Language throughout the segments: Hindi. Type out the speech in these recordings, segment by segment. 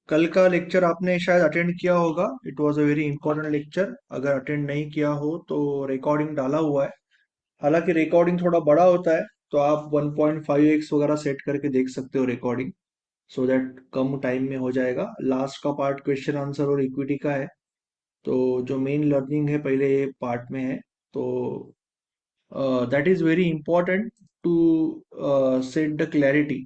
कल का लेक्चर आपने शायद अटेंड किया होगा। It was a very important lecture. अगर अटेंड नहीं किया हो तो रिकॉर्डिंग डाला हुआ है। हालांकि रिकॉर्डिंग थोड़ा बड़ा होता है, तो आप 1.5x वगैरह सेट करके देख सकते हो recording, so that come time में हो जाएगा। लास्ट का पार्ट क्वेश्चन आंसर और इक्विटी का है, तो जो मेन लर्निंग है पहले ये पार्ट में है। तो that is very important to set the clarity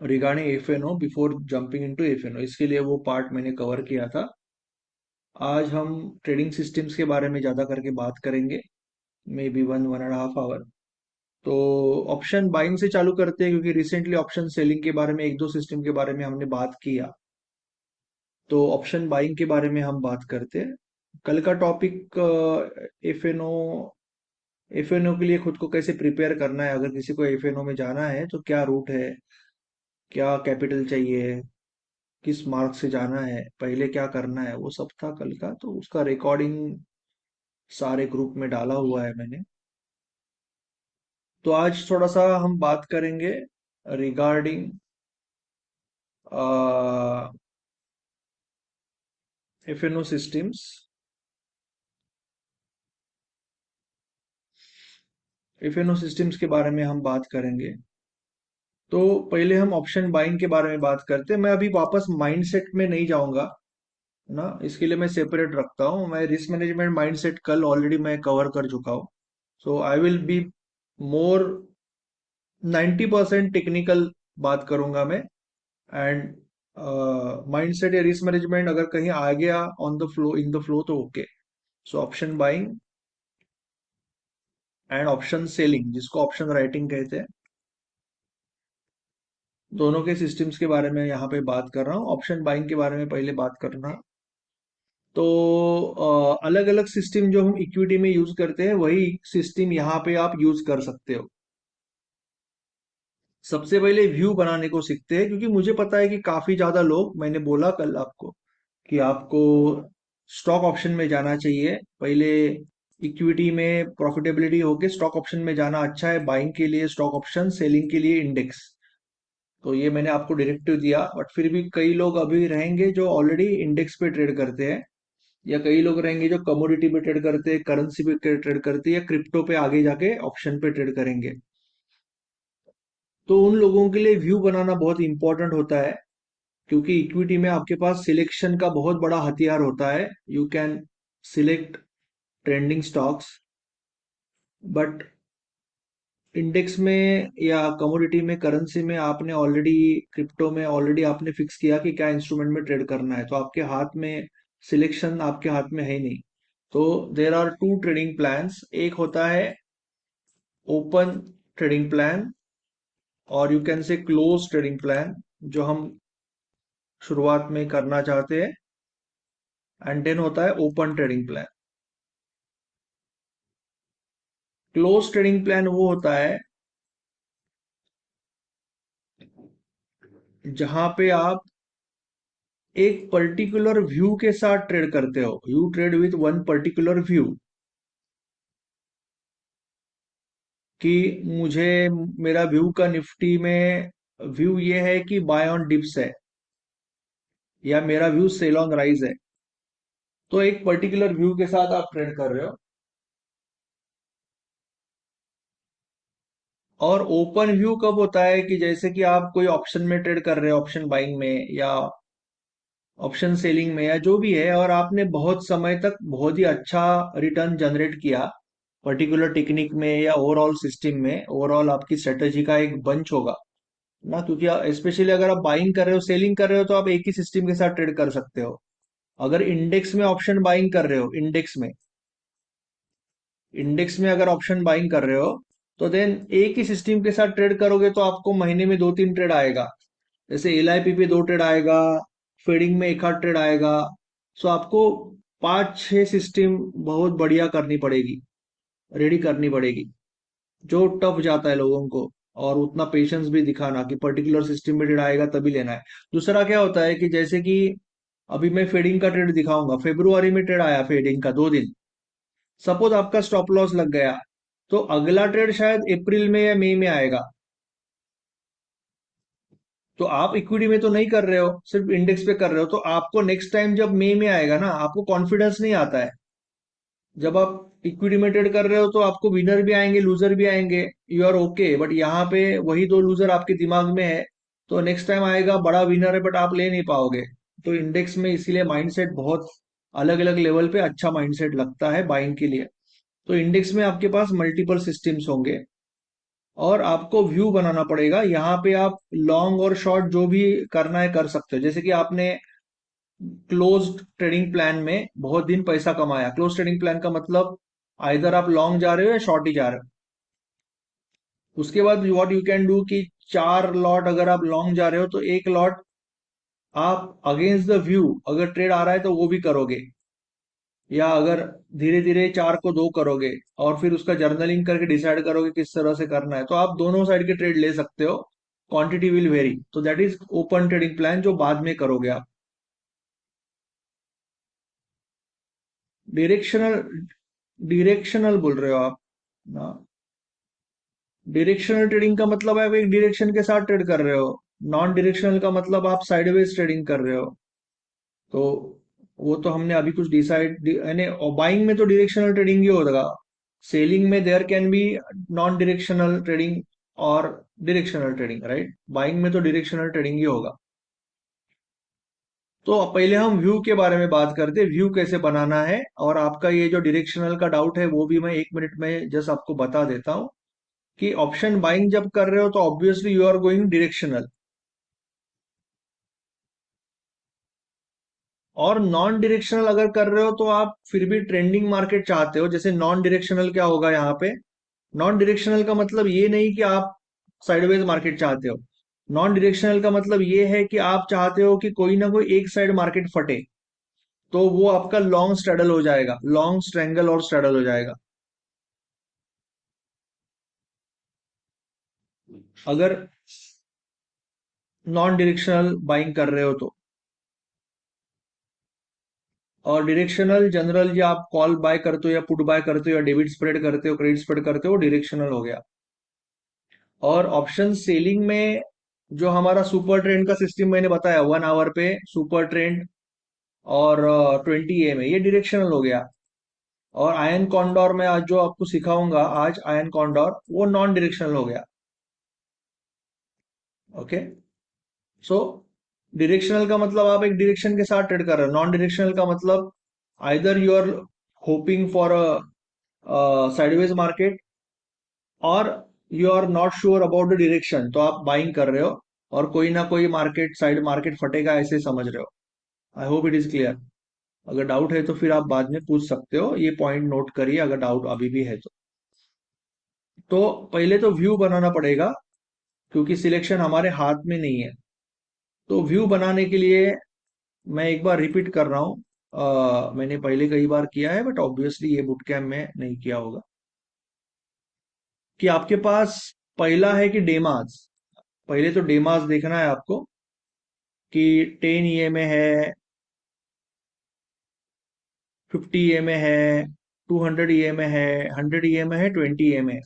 regarding F N O before jumping into F N O. इसके लिए वो पार्ट मैंने कवर किया था। आज हम ट्रेडिंग सिस्टम्स के बारे में ज़्यादा करके बात करेंगे, मे बी 1-1.5 आवर। तो ऑप्शन बाइंग से चालू करते हैं, क्योंकि रिसेंटली ऑप्शन सेलिंग के बारे में एक दो सिस्टम के बारे में हमने बात किया। तो ऑप्शन बाइंग के बारे में हम बात करते हैं। कल का topic F N O. F N O के लिए खुद को कैसे प्रिपेयर करना है, अगर किसी को एफ एन ओ में जाना है तो क्या रूट है, क्या कैपिटल चाहिए, किस मार्क से जाना है, पहले क्या करना है, वो सब था कल का। तो उसका रिकॉर्डिंग सारे ग्रुप में डाला हुआ है मैंने। तो आज थोड़ा सा हम बात करेंगे regarding F N O systems. F N O systems के बारे में हम बात करेंगे। तो पहले हम ऑप्शन बाइंग के बारे में बात करते हैं। मैं अभी वापस माइंडसेट में नहीं जाऊंगा ना, इसके लिए मैं सेपरेट रखता हूँ। मैं रिस्क मैनेजमेंट माइंडसेट कल ऑलरेडी मैं कवर कर चुका हूँ। So I will be more 90% technical बात करूंगा मैं। एंड माइंडसेट या रिस्क मैनेजमेंट अगर कहीं आ गया on the flow, in the flow, तो okay. So option buying and option selling, जिसको ऑप्शन राइटिंग कहते हैं, दोनों के सिस्टम्स के बारे में यहाँ पे बात कर रहा हूँ। ऑप्शन बाइंग के बारे में पहले बात करना। तो अलग अलग सिस्टम जो हम इक्विटी में यूज करते हैं, वही सिस्टम यहाँ पे आप यूज कर सकते हो। सबसे पहले व्यू बनाने को सीखते हैं, क्योंकि मुझे पता है कि काफी ज्यादा लोग, मैंने बोला कल आपको कि आपको स्टॉक ऑप्शन में जाना चाहिए पहले। इक्विटी में प्रॉफिटेबिलिटी होके स्टॉक ऑप्शन में जाना अच्छा है, बाइंग के लिए स्टॉक ऑप्शन, सेलिंग के लिए इंडेक्स। तो ये मैंने आपको डायरेक्टिव दिया, बट फिर भी कई लोग अभी रहेंगे जो ऑलरेडी इंडेक्स पे ट्रेड करते हैं, या कई लोग रहेंगे जो कमोडिटी पे ट्रेड करते हैं, करेंसी पे ट्रेड करते हैं, या क्रिप्टो पे आगे जाके ऑप्शन पे ट्रेड करेंगे। तो उन लोगों के लिए व्यू बनाना बहुत इंपॉर्टेंट होता है, क्योंकि इक्विटी में आपके पास सिलेक्शन का बहुत बड़ा हथियार होता है। You can select trending stocks, but index में या कमोडिटी में, करेंसी में आपने ऑलरेडी, क्रिप्टो में ऑलरेडी आपने फिक्स किया कि क्या इंस्ट्रूमेंट में ट्रेड करना है, तो आपके हाथ में सिलेक्शन, आपके हाथ में है ही नहीं। तो there are two trading plans. एक होता है ओपन ट्रेडिंग प्लान, और you can say close trading plan, जो हम शुरुआत में करना चाहते हैं। एंड देन होता है open trading plan. Close trading plan वो होता है जहां पे आप एक पर्टिकुलर व्यू के साथ ट्रेड करते हो। You trade with one particular view, कि मुझे, मेरा व्यू का निफ्टी में व्यू ये है कि बाय ऑन डिप्स है, या मेरा व्यू सेल ऑन राइज है। तो एक पर्टिकुलर व्यू के साथ आप ट्रेड कर रहे हो। और ओपन व्यू कब होता है, कि जैसे कि आप कोई ऑप्शन में ट्रेड कर रहे हो, ऑप्शन बाइंग में या ऑप्शन सेलिंग में या जो भी है, और आपने बहुत समय तक बहुत ही अच्छा रिटर्न जनरेट किया पर्टिकुलर टेक्निक में या ओवरऑल सिस्टम में। ओवरऑल आपकी स्ट्रेटेजी का एक बंच होगा ना, क्योंकि स्पेशली अगर आप बाइंग कर रहे हो, सेलिंग कर रहे हो, तो आप एक ही सिस्टम के साथ ट्रेड कर सकते हो। अगर इंडेक्स में ऑप्शन बाइंग कर रहे हो, इंडेक्स में अगर ऑप्शन बाइंग कर रहे हो, तो देन एक ही सिस्टम के साथ ट्रेड करोगे तो आपको महीने में 2-3 ट्रेड आएगा। जैसे एलआईपी पे 2 ट्रेड आएगा, फेडिंग में एक आध ट्रेड आएगा। सो आपको 5-6 सिस्टम बहुत बढ़िया करनी पड़ेगी, रेडी करनी पड़ेगी, जो टफ जाता है लोगों को। और उतना पेशेंस भी दिखाना कि पर्टिकुलर सिस्टम में ट्रेड आएगा तभी लेना है। दूसरा क्या होता है कि जैसे कि अभी मैं फेडिंग का ट्रेड दिखाऊंगा, फेब्रुआरी में ट्रेड आया फेडिंग का 2 दिन, सपोज आपका स्टॉप लॉस लग गया, तो अगला ट्रेड शायद अप्रैल में या मई में आएगा। तो आप इक्विटी में तो नहीं कर रहे हो, सिर्फ इंडेक्स पे कर रहे हो, तो आपको नेक्स्ट टाइम जब मई में आएगा ना, आपको कॉन्फिडेंस नहीं आता है। जब आप इक्विटी में ट्रेड कर रहे हो तो आपको विनर भी आएंगे, लूजर भी आएंगे, यू आर ओके, बट यहाँ पे वही दो लूजर आपके दिमाग में है, तो नेक्स्ट टाइम आएगा बड़ा विनर है बट आप ले नहीं पाओगे। तो इंडेक्स में इसीलिए माइंडसेट बहुत अलग अलग लेवल पे अच्छा माइंडसेट लगता है बाइंग के लिए। तो इंडेक्स में आपके पास मल्टीपल सिस्टम्स होंगे, और आपको व्यू बनाना पड़ेगा। यहाँ पे आप लॉन्ग और शॉर्ट जो भी करना है कर सकते हो। जैसे कि आपने क्लोज्ड ट्रेडिंग प्लान में बहुत दिन पैसा कमाया, क्लोज ट्रेडिंग प्लान का मतलब आइदर आप लॉन्ग जा रहे हो या शॉर्ट ही जा रहे हो। उसके बाद व्हाट यू कैन डू कि 4 लॉट अगर आप लॉन्ग जा रहे हो तो एक लॉट आप अगेंस्ट द व्यू, अगर ट्रेड आ रहा है तो वो भी करोगे, या अगर धीरे धीरे 4 को 2 करोगे, और फिर उसका जर्नलिंग करके डिसाइड करोगे किस तरह से करना है, तो आप दोनों साइड के ट्रेड ले सकते हो। क्वांटिटी विल वेरी, तो that is open trading plan जो बाद में करोगे आप। डिरेक्शनल, डिरेक्शनल बोल रहे हो आप ना? डायरेक्शनल ट्रेडिंग का मतलब है आप एक डायरेक्शन के साथ ट्रेड कर रहे हो। नॉन डायरेक्शनल का मतलब आप साइडवेज ट्रेडिंग कर रहे हो। तो वो तो हमने अभी कुछ डिसाइड, यानी बाइंग में तो डायरेक्शनल ट्रेडिंग ही होगा। सेलिंग में there can be non directional trading और डायरेक्शनल ट्रेडिंग, राइट? बाइंग में तो डायरेक्शनल ट्रेडिंग ही होगा। तो अब पहले हम व्यू के बारे में बात करते हैं, व्यू कैसे बनाना है। और आपका ये जो डायरेक्शनल का डाउट है वो भी मैं 1 मिनट में जस्ट आपको बता देता हूँ। कि ऑप्शन बाइंग जब कर रहे हो तो obviously you are going directional, और नॉन डायरेक्शनल अगर कर रहे हो तो आप फिर भी ट्रेंडिंग मार्केट चाहते हो। जैसे नॉन डायरेक्शनल क्या होगा यहाँ पे, नॉन डायरेक्शनल का मतलब ये नहीं कि आप साइडवेज मार्केट चाहते हो। नॉन डायरेक्शनल का मतलब ये है कि आप चाहते हो कि कोई ना कोई एक साइड मार्केट फटे, तो वो आपका लॉन्ग स्ट्रेडल हो जाएगा, लॉन्ग स्ट्रेंगल और स्ट्रेडल हो जाएगा। अगर नॉन डायरेक्शनल बाइंग कर रहे हो तो। और डायरेक्शनल जनरल, जो आप कॉल बाय करते हो या पुट बाय करते हो या डेबिट स्प्रेड करते हो, क्रेडिट स्प्रेड करते हो, डायरेक्शनल हो गया। और ऑप्शन सेलिंग में जो हमारा सुपर ट्रेंड का सिस्टम मैंने बताया, 1 आवर पे सुपर ट्रेंड और 20 AM है, ये डायरेक्शनल हो गया। और आयन कॉन्डोर में आज जो आपको सिखाऊंगा, आज आयन कॉन्डोर, वो नॉन डायरेक्शनल हो गया। ओके। सो डायरेक्शनल का मतलब आप एक डायरेक्शन के साथ ट्रेड कर रहे हो। नॉन डायरेक्शनल का मतलब either you are hoping for a sideways market, और you are not sure about the direction, तो आप बाइंग कर रहे हो, और कोई ना कोई मार्केट साइड मार्केट फटेगा ऐसे समझ रहे हो। I hope it is clear. अगर डाउट है तो फिर आप बाद में पूछ सकते हो, ये पॉइंट नोट करिए अगर डाउट अभी भी है तो पहले तो व्यू बनाना पड़ेगा, क्योंकि सिलेक्शन हमारे हाथ में नहीं है। तो व्यू बनाने के लिए मैं एक बार रिपीट कर रहा हूँ, मैंने पहले कई बार किया है बट ऑब्वियसली ये बुट कैम्प में नहीं किया होगा। कि आपके पास पहला है कि डेमाज, पहले तो डेमाज देखना है आपको, कि 10 में है, 50 में है, 200 में है, 100 में है, 20 में है।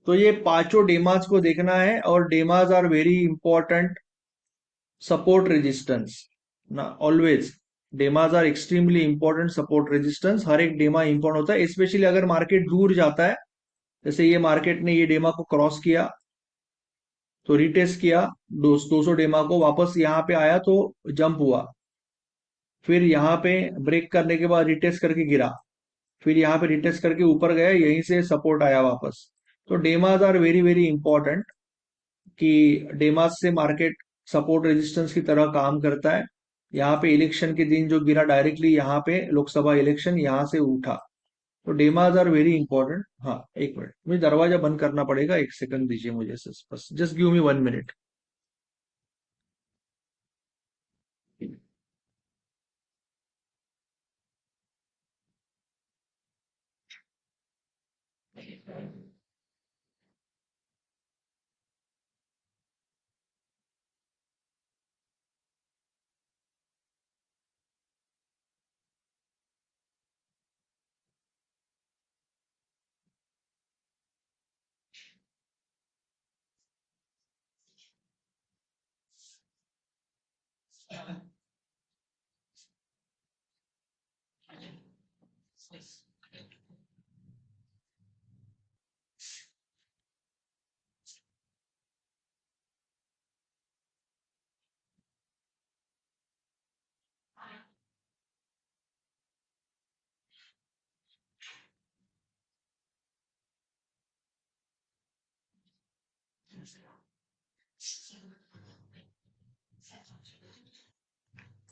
तो ये पांचों डेमाज को देखना है, और DEMAs are very important support resistance ना, always. DEMAs are extremely important support resistance, हर एक डेमा इंपॉर्टेंट होता है, स्पेशली अगर मार्केट दूर जाता है। जैसे ये मार्केट ने ये डेमा को क्रॉस किया, तो रिटेस्ट किया, 200 डेमा को, वापस यहाँ पे आया तो जंप हुआ, फिर यहाँ पे ब्रेक करने के बाद रिटेस्ट करके गिरा, फिर यहाँ पे रिटेस्ट करके ऊपर गया, यहीं से सपोर्ट आया वापस। तो डेमाज आर वेरी वेरी इंपॉर्टेंट, कि डेमाज से मार्केट सपोर्ट रेजिस्टेंस की तरह काम करता है। यहाँ पे इलेक्शन के दिन जो गिरा डायरेक्टली, यहाँ पे लोकसभा इलेक्शन यहाँ से उठा। तो डेमाज आर वेरी इंपॉर्टेंट। हाँ, 1 मिनट, मुझे दरवाजा बंद करना पड़ेगा, 1 सेकंड दीजिए मुझे, बस just give me 1 minute.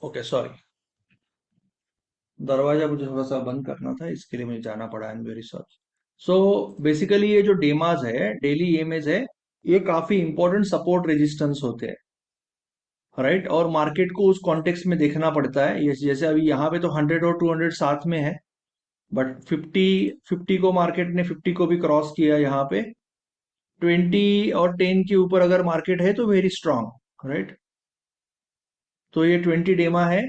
Okay, sorry, दरवाजा मुझे थोड़ा सा बंद करना था, इसके लिए मुझे जाना पड़ा। I am very sorry. So basically ये जो डेमाज है, डेली ईएमएज है, ये काफी इंपॉर्टेंट सपोर्ट रेजिस्टेंस होते हैं, राइट। और मार्केट को उस कॉन्टेक्स्ट में देखना पड़ता है। ये जैसे अभी यहाँ पे तो 100 और 200 साथ में है, बट 50 को मार्केट ने 50 को भी क्रॉस किया यहाँ पे। 20 और 10 के ऊपर अगर मार्केट है तो वेरी स्ट्रांग, राइट। तो ये 20 डेमा है,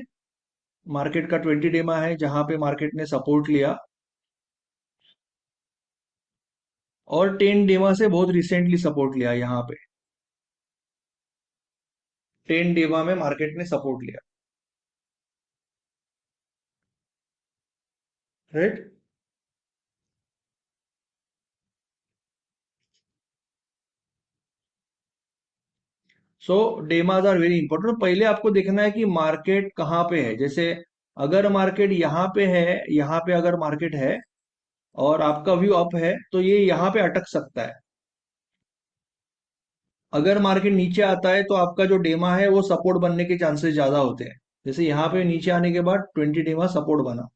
मार्केट का 20 डेमा है जहां पे मार्केट ने सपोर्ट लिया। और 10 डेमा से बहुत रिसेंटली सपोर्ट लिया यहाँ पे। 10 डेमा में मार्केट ने सपोर्ट लिया, right. So DEMAs are very important. पहले आपको देखना है कि मार्केट कहाँ पे है। जैसे अगर मार्केट यहाँ पे है, यहाँ पे अगर मार्केट है और आपका व्यू अप है, तो ये यहाँ पे अटक सकता है। अगर मार्केट नीचे आता है तो आपका जो डेमा है वो सपोर्ट बनने के चांसेस ज्यादा होते हैं। जैसे यहाँ पे नीचे आने के बाद 20 डेमा सपोर्ट बना,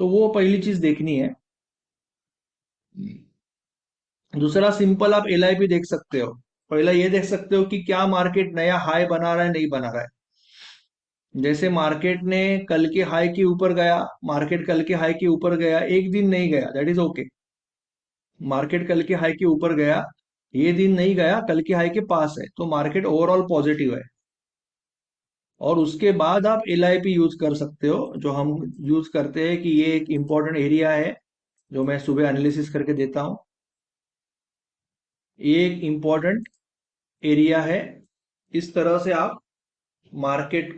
तो वो पहली चीज देखनी है। दूसरा, सिंपल आप एलआईपी देख सकते हो। पहला ये देख सकते हो कि क्या मार्केट नया हाई बना रहा है, नहीं बना रहा है। जैसे मार्केट ने कल के हाई के ऊपर गया, मार्केट कल के हाई के ऊपर गया, एक दिन नहीं गया, दैट इज ओके। मार्केट कल के हाई के ऊपर गया, ये दिन नहीं गया, कल के हाई के पास है, तो मार्केट ओवरऑल पॉजिटिव है। और उसके बाद आप एलआईपी यूज कर सकते हो, जो हम यूज करते हैं कि ये एक इंपॉर्टेंट एरिया है, जो मैं सुबह एनालिसिस करके देता हूँ। ये एक इंपॉर्टेंट एरिया है। इस तरह से आप मार्केट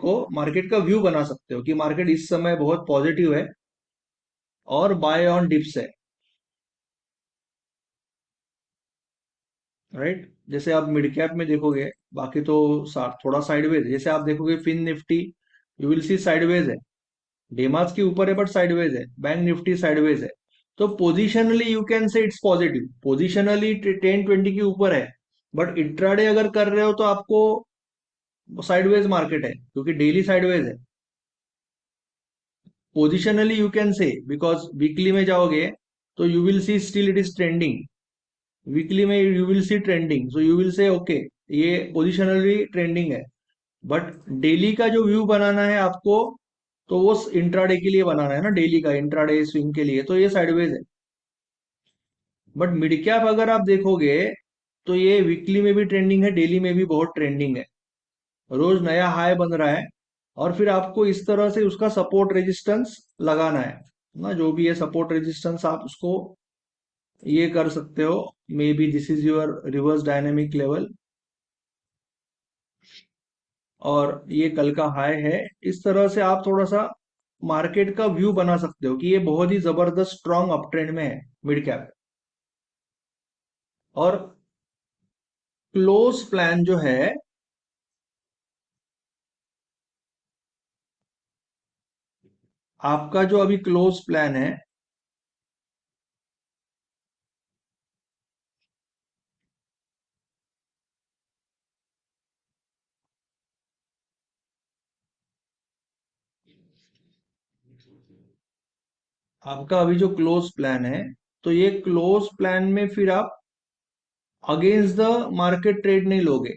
का व्यू बना सकते हो कि मार्केट इस समय बहुत पॉजिटिव है और बाय ऑन डिप्स है, राइट। जैसे आप मिड कैप में देखोगे, बाकी तो थोड़ा साइडवेज है। जैसे आप देखोगे Fin Nifty, you will see sideways है। डेमार्स के ऊपर है बट साइडवेज है। बैंक निफ्टी साइडवेज है। तो positionally you can say it's positive, positionally 10-20 के ऊपर है। बट इंट्राडे अगर कर रहे हो तो आपको साइडवेज मार्केट है, क्योंकि डेली साइडवेज है। Positionally you can say, because weekly में जाओगे तो you will see still it is trending. Weekly में you will see trending, so you will say okay, ये पोजिशनली ट्रेंडिंग है। बट डेली का जो व्यू बनाना है आपको, तो वो इंट्राडे के लिए बनाना है ना, डेली का इंट्राडे स्विंग के लिए, तो ये साइडवेज है। बट मिड कैप अगर आप देखोगे तो ये वीकली में भी ट्रेंडिंग है, डेली में भी बहुत ट्रेंडिंग है। रोज नया हाई बन रहा है। और फिर आपको इस तरह से उसका सपोर्ट रेजिस्टेंस लगाना है ना, जो भी है सपोर्ट रेजिस्टेंस आप उसको ये कर सकते हो। May be this is your reverse dynamic level, और ये कल का हाई है। इस तरह से आप थोड़ा सा मार्केट का व्यू बना सकते हो कि ये बहुत ही जबरदस्त स्ट्रॉन्ग अप ट्रेंड में है मिड कैप। और क्लोज प्लान जो है, आपका जो अभी क्लोज प्लान है, आपका अभी जो क्लोज प्लान है, तो ये क्लोज प्लान में फिर आप अगेंस्ट द मार्केट ट्रेड नहीं लोगे।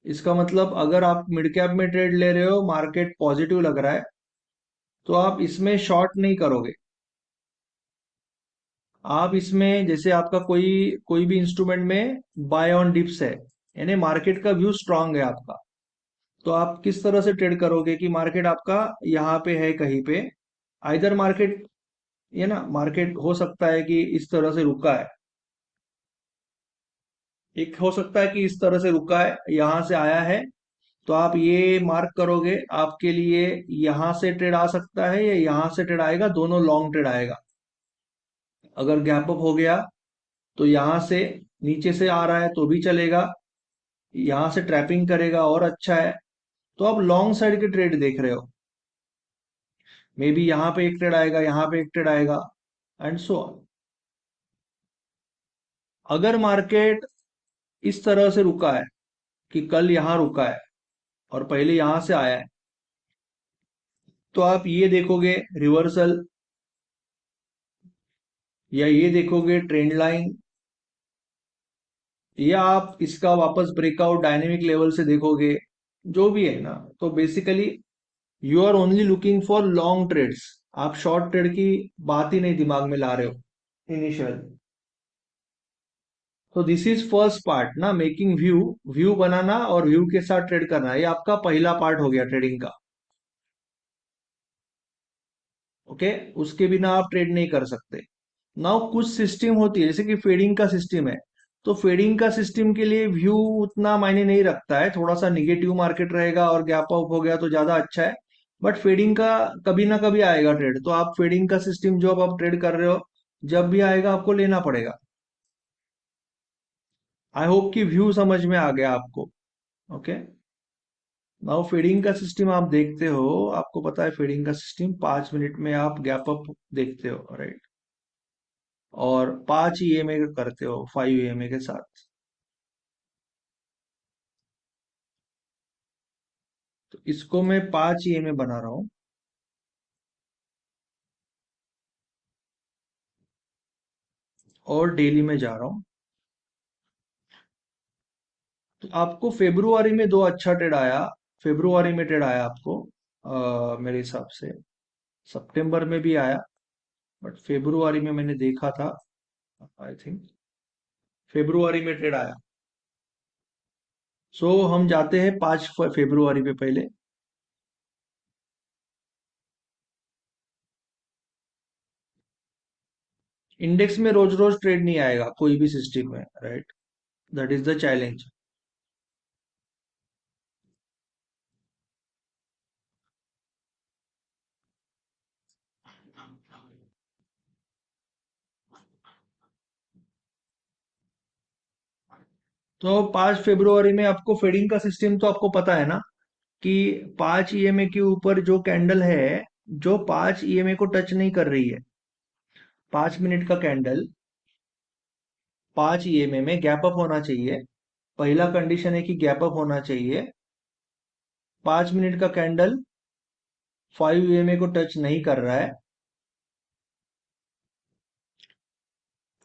इसका मतलब अगर आप मिड कैप में ट्रेड ले रहे हो, मार्केट पॉजिटिव लग रहा है, तो आप इसमें शॉर्ट नहीं करोगे। आप इसमें जैसे आपका कोई कोई भी इंस्ट्रूमेंट में बाय ऑन डिप्स है, यानी मार्केट का व्यू स्ट्रांग है आपका, तो आप किस तरह से ट्रेड करोगे कि मार्केट आपका यहाँ पे है कहीं पे। आइदर मार्केट, ये ना, मार्केट हो सकता है कि इस तरह से रुका है, एक हो सकता है कि इस तरह से रुका है, यहां से आया है, तो आप ये मार्क करोगे, आपके लिए यहां से ट्रेड आ सकता है या यहां से ट्रेड आएगा, दोनों लॉन्ग ट्रेड आएगा। अगर गैप अप हो गया तो यहां से नीचे से आ रहा है तो भी चलेगा, यहां से ट्रैपिंग करेगा और अच्छा है। तो आप लॉन्ग साइड के ट्रेड देख रहे हो, मे बी यहाँ पे एक ट्रेड आएगा, यहाँ पे एक ट्रेड आएगा, एंड सो ऑन। अगर मार्केट इस तरह से रुका है कि कल यहाँ रुका है और पहले यहाँ से आया है, तो आप ये देखोगे रिवर्सल, या ये देखोगे ट्रेंड लाइन, या आप इसका वापस ब्रेकआउट डायनेमिक लेवल से देखोगे, जो भी है ना। तो basically you are only looking for long trades, आप शॉर्ट ट्रेड की बात ही नहीं दिमाग में ला रहे हो इनिशियल। तो दिस इज फर्स्ट पार्ट ना, मेकिंग व्यू, व्यू बनाना और व्यू के साथ ट्रेड करना, ये आपका पहला पार्ट हो गया ट्रेडिंग का। ओके, उसके बिना आप ट्रेड नहीं कर सकते। नाउ कुछ सिस्टम होती है, जैसे कि फेडिंग का सिस्टम है, तो फेडिंग का सिस्टम के लिए व्यू उतना मायने नहीं रखता है, थोड़ा सा निगेटिव मार्केट रहेगा और गैप अप हो गया तो ज्यादा अच्छा है। बट फेडिंग का कभी ना कभी आएगा ट्रेड, तो आप फेडिंग का सिस्टम जो अब आप ट्रेड कर रहे हो, जब भी आएगा आपको लेना पड़ेगा। आई होप कि व्यू समझ में आ गया आपको। ओके, नाउ फीडिंग का सिस्टम आप देखते हो, आपको पता है फीडिंग का सिस्टम 5 मिनट में आप गैप अप देखते हो, राइट। और 5 ईएमए करते हो 5 ईएमए के साथ। तो इसको मैं 5 ईएमए बना रहा हूँ और डेली में जा रहा हूँ। तो आपको फेब्रुआरी में दो अच्छा ट्रेड आया, फेब्रुआरी में ट्रेड आया आपको, मेरे हिसाब से सितंबर में भी आया, बट फेब्रुआरी में मैंने देखा था, आई थिंक फेब्रुआरी में ट्रेड आया। सो हम जाते हैं 5 फेब्रुआरी पे पहले। इंडेक्स में रोज रोज ट्रेड नहीं आएगा कोई भी सिस्टम में, right, that is the challenge. तो 5 फेब्रुआरी में आपको फेडिंग का सिस्टम तो आपको पता है ना, कि 5 ईएमए के ऊपर जो कैंडल है, जो 5 ईएमए को टच नहीं कर रही है, 5 मिनट का कैंडल 5 ईएमए में गैप अप होना चाहिए। पहला कंडीशन है कि गैप अप होना चाहिए। 5 मिनट का कैंडल 5 ईएमए को टच नहीं कर रहा है,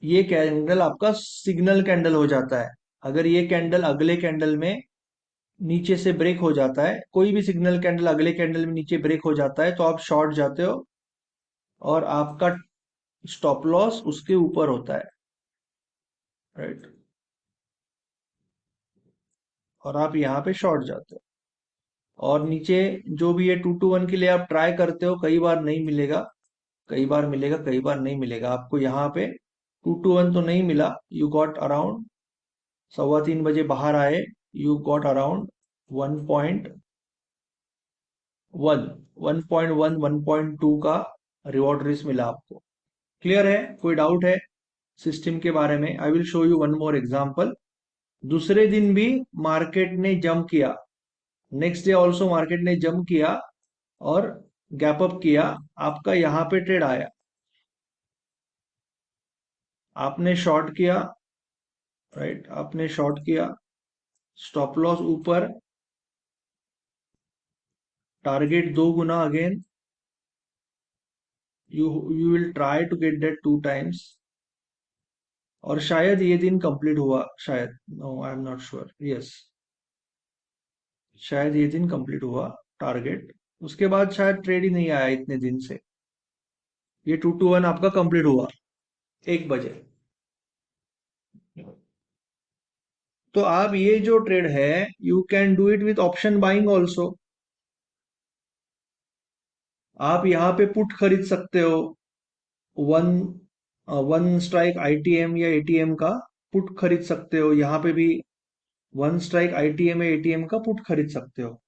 ये कैंडल आपका सिग्नल कैंडल हो जाता है। अगर ये कैंडल अगले कैंडल में नीचे से ब्रेक हो जाता है, कोई भी सिग्नल कैंडल अगले कैंडल में नीचे ब्रेक हो जाता है, तो आप शॉर्ट जाते हो और आपका स्टॉप लॉस उसके ऊपर होता है, राइट, और आप यहाँ पे शॉर्ट जाते हो। और नीचे जो भी ये 2 to 1 के लिए आप ट्राई करते हो, कई बार नहीं मिलेगा, कई बार मिलेगा, कई बार नहीं मिलेगा आपको। यहाँ पे 2 to 1 तो नहीं मिला, यू गॉट अराउंड 3:15 बजे बाहर आए, यू गॉट अराउंड 1.1, 1.1, 1.2 का रिवॉर्ड रिस्क मिला आपको। क्लियर है? कोई डाउट है सिस्टम के बारे में? I will show you one more example. दूसरे दिन भी मार्केट ने जंप किया, नेक्स्ट डे ऑल्सो मार्केट ने जंप किया और गैप अप किया, आपका यहाँ पे ट्रेड आया, आपने शॉर्ट किया, राइट, आपने शॉर्ट किया, स्टॉप लॉस ऊपर, टारगेट 2 गुना again, you will try to get that 2 times. और शायद ये दिन कंप्लीट हुआ, शायद, no I am not sure, yes, शायद ये दिन कंप्लीट हुआ टारगेट। उसके बाद शायद ट्रेड ही नहीं आया इतने दिन से, ये 2 to 1 आपका कंप्लीट हुआ 1 बजे। तो आप ये जो ट्रेड है, you can do it with option buying also. आप यहाँ पे पुट खरीद सकते हो, वन वन स्ट्राइक आईटीएम या एटीएम का पुट खरीद सकते हो यहाँ पे भी। वन स्ट्राइक आईटीएम एटीएम का पुट खरीद सकते हो।